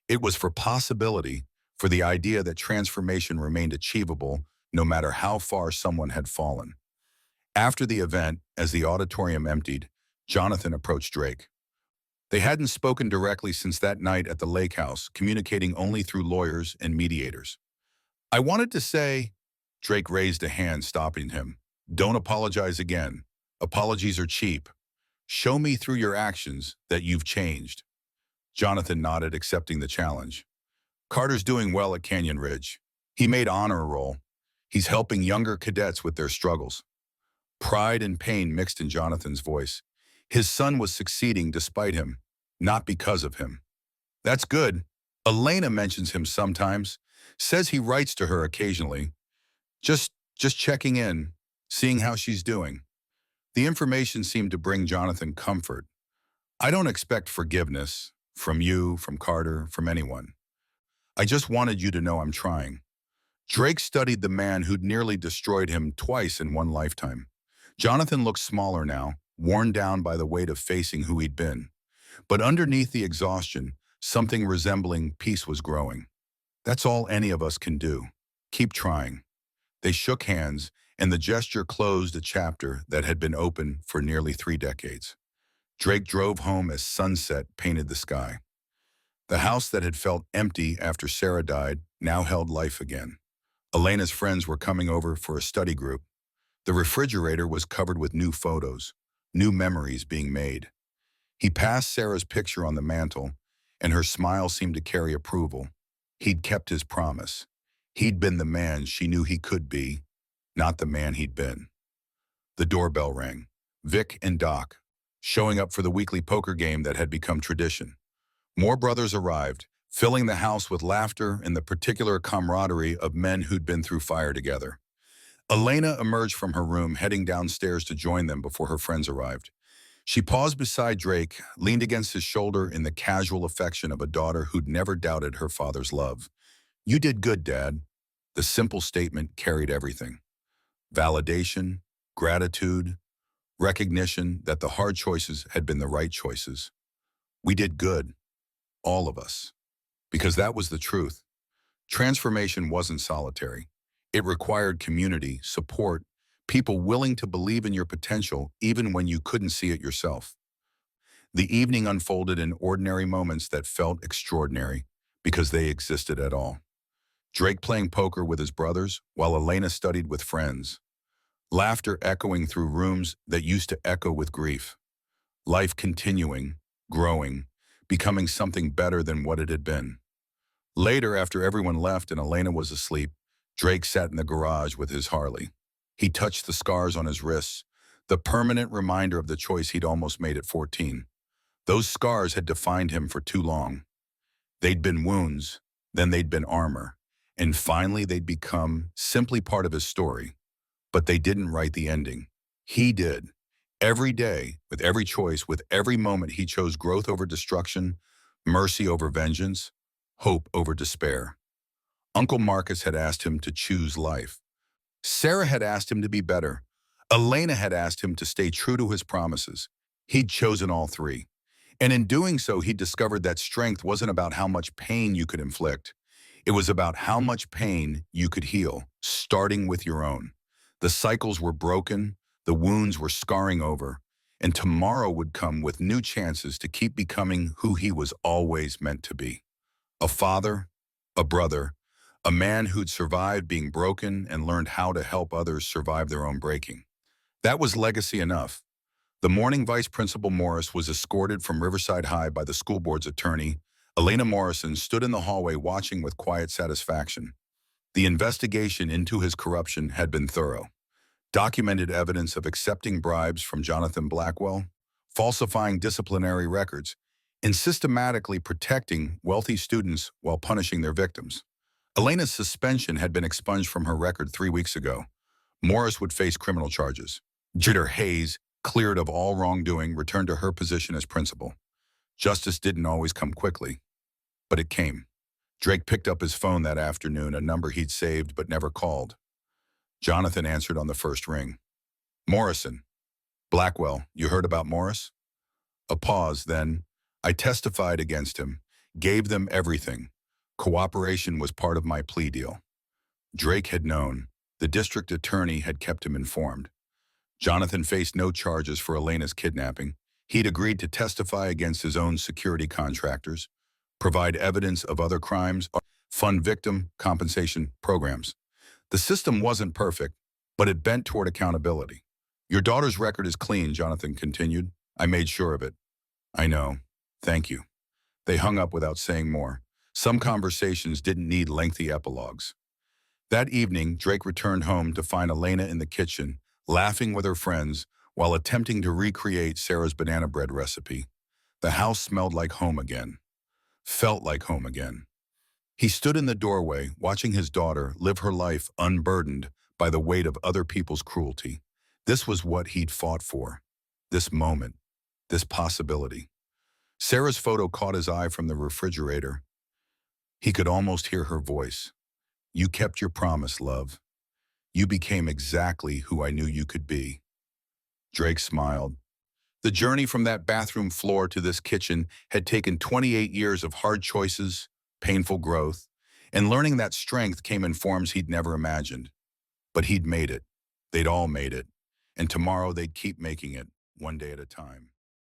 It was for possibility, for the idea that transformation remained achievable no matter how far someone had fallen. After the event, as the auditorium emptied, Jonathan approached Drake. They hadn't spoken directly since that night at the lake house, communicating only through lawyers and mediators. "I wanted to say," Drake raised a hand, stopping him, "don't apologize again. Apologies are cheap. Show me through your actions that you've changed." Jonathan nodded, accepting the challenge. "Carter's doing well at Canyon Ridge. He made honor roll. He's helping younger cadets with their struggles." Pride and pain mixed in Jonathan's voice. His son was succeeding despite him, not because of him. "That's good. Elena mentions him sometimes, says he writes to her occasionally. Just checking in, seeing how she's doing." The information seemed to bring Jonathan comfort. "I don't expect forgiveness from you, from Carter, from anyone. I just wanted you to know I'm trying." Drake studied the man who'd nearly destroyed him twice in one lifetime. Jonathan looked smaller now, worn down by the weight of facing who he'd been. But underneath the exhaustion, something resembling peace was growing. "That's all any of us can do. Keep trying." They shook hands, and the gesture closed a chapter that had been open for nearly 3 decades. Drake drove home as sunset painted the sky. The house that had felt empty after Sarah died now held life again. Elena's friends were coming over for a study group. The refrigerator was covered with new photos, new memories being made. He passed Sarah's picture on the mantle, and her smile seemed to carry approval. He'd kept his promise. He'd been the man she knew he could be, not the man he'd been. The doorbell rang. Vic and Doc, showing up for the weekly poker game that had become tradition. More brothers arrived, filling the house with laughter and the particular camaraderie of men who'd been through fire together. Elena emerged from her room, heading downstairs to join them before her friends arrived. She paused beside Drake, leaned against his shoulder in the casual affection of a daughter who'd never doubted her father's love. "You did good, Dad." The simple statement carried everything. Validation, gratitude, Recognition that the hard choices had been the right choices. We did good, all of us, because that was the truth. Transformation wasn't solitary. It required community, support, people willing to believe in your potential even when you couldn't see it yourself. The evening unfolded in ordinary moments that felt extraordinary because they existed at all. Drake playing poker with his brothers while Elena studied with friends. Laughter echoing through rooms that used to echo with grief. Life continuing, growing, becoming something better than what it had been. Later, after everyone left and Elena was asleep, Drake sat in the garage with his Harley. He touched the scars on his wrists, the permanent reminder of the choice he'd almost made at 14. Those scars had defined him for too long. They'd been wounds, then they'd been armor, and finally they'd become simply part of his story. But they didn't write the ending. He did. Every day, with every choice, with every moment, he chose growth over destruction, mercy over vengeance, hope over despair. Uncle Marcus had asked him to choose life. Sarah had asked him to be better. Elena had asked him to stay true to his promises. He'd chosen all three. And in doing so, he discovered that strength wasn't about how much pain you could inflict. It was about how much pain you could heal, starting with your own. The cycles were broken, the wounds were scarring over, and tomorrow would come with new chances to keep becoming who he was always meant to be. A father, a brother, a man who'd survived being broken and learned how to help others survive their own breaking. That was legacy enough. The morning Vice Principal Morris was escorted from Riverside High by the school board's attorney. Elena Morrison stood in the hallway watching with quiet satisfaction. The investigation into his corruption had been thorough. Documented evidence of accepting bribes from Jonathan Blackwell, falsifying disciplinary records, and systematically protecting wealthy students while punishing their victims. Elena's suspension had been expunged from her record 3 weeks ago. Morris would face criminal charges. Jitter Hayes, cleared of all wrongdoing, returned to her position as principal. Justice didn't always come quickly, but it came. Drake picked up his phone that afternoon, a number he'd saved but never called. Jonathan answered on the first ring. Morrison. Blackwell, you heard about Morris? A pause, then. I testified against him, gave them everything. Cooperation was part of my plea deal. Drake had known. The district attorney had kept him informed. Jonathan faced no charges for Elena's kidnapping. He'd agreed to testify against his own security contractors, provide evidence of other crimes, fund victim compensation programs. The system wasn't perfect, but it bent toward accountability. Your daughter's record is clean, Jonathan continued. I made sure of it. I know. Thank you. They hung up without saying more. Some conversations didn't need lengthy epilogues. That evening, Drake returned home to find Elena in the kitchen, laughing with her friends while attempting to recreate Sarah's banana bread recipe. The house smelled like home again. Felt like home again. He stood in the doorway, watching his daughter live her life unburdened by the weight of other people's cruelty. This was what he'd fought for. This moment. This possibility. Sarah's photo caught his eye from the refrigerator. He could almost hear her voice. You kept your promise, love. You became exactly who I knew you could be. Drake smiled. The journey from that bathroom floor to this kitchen had taken 28 years of hard choices, painful growth, and learning that strength came in forms he'd never imagined. But he'd made it. They'd all made it. And tomorrow they'd keep making it, one day at a time.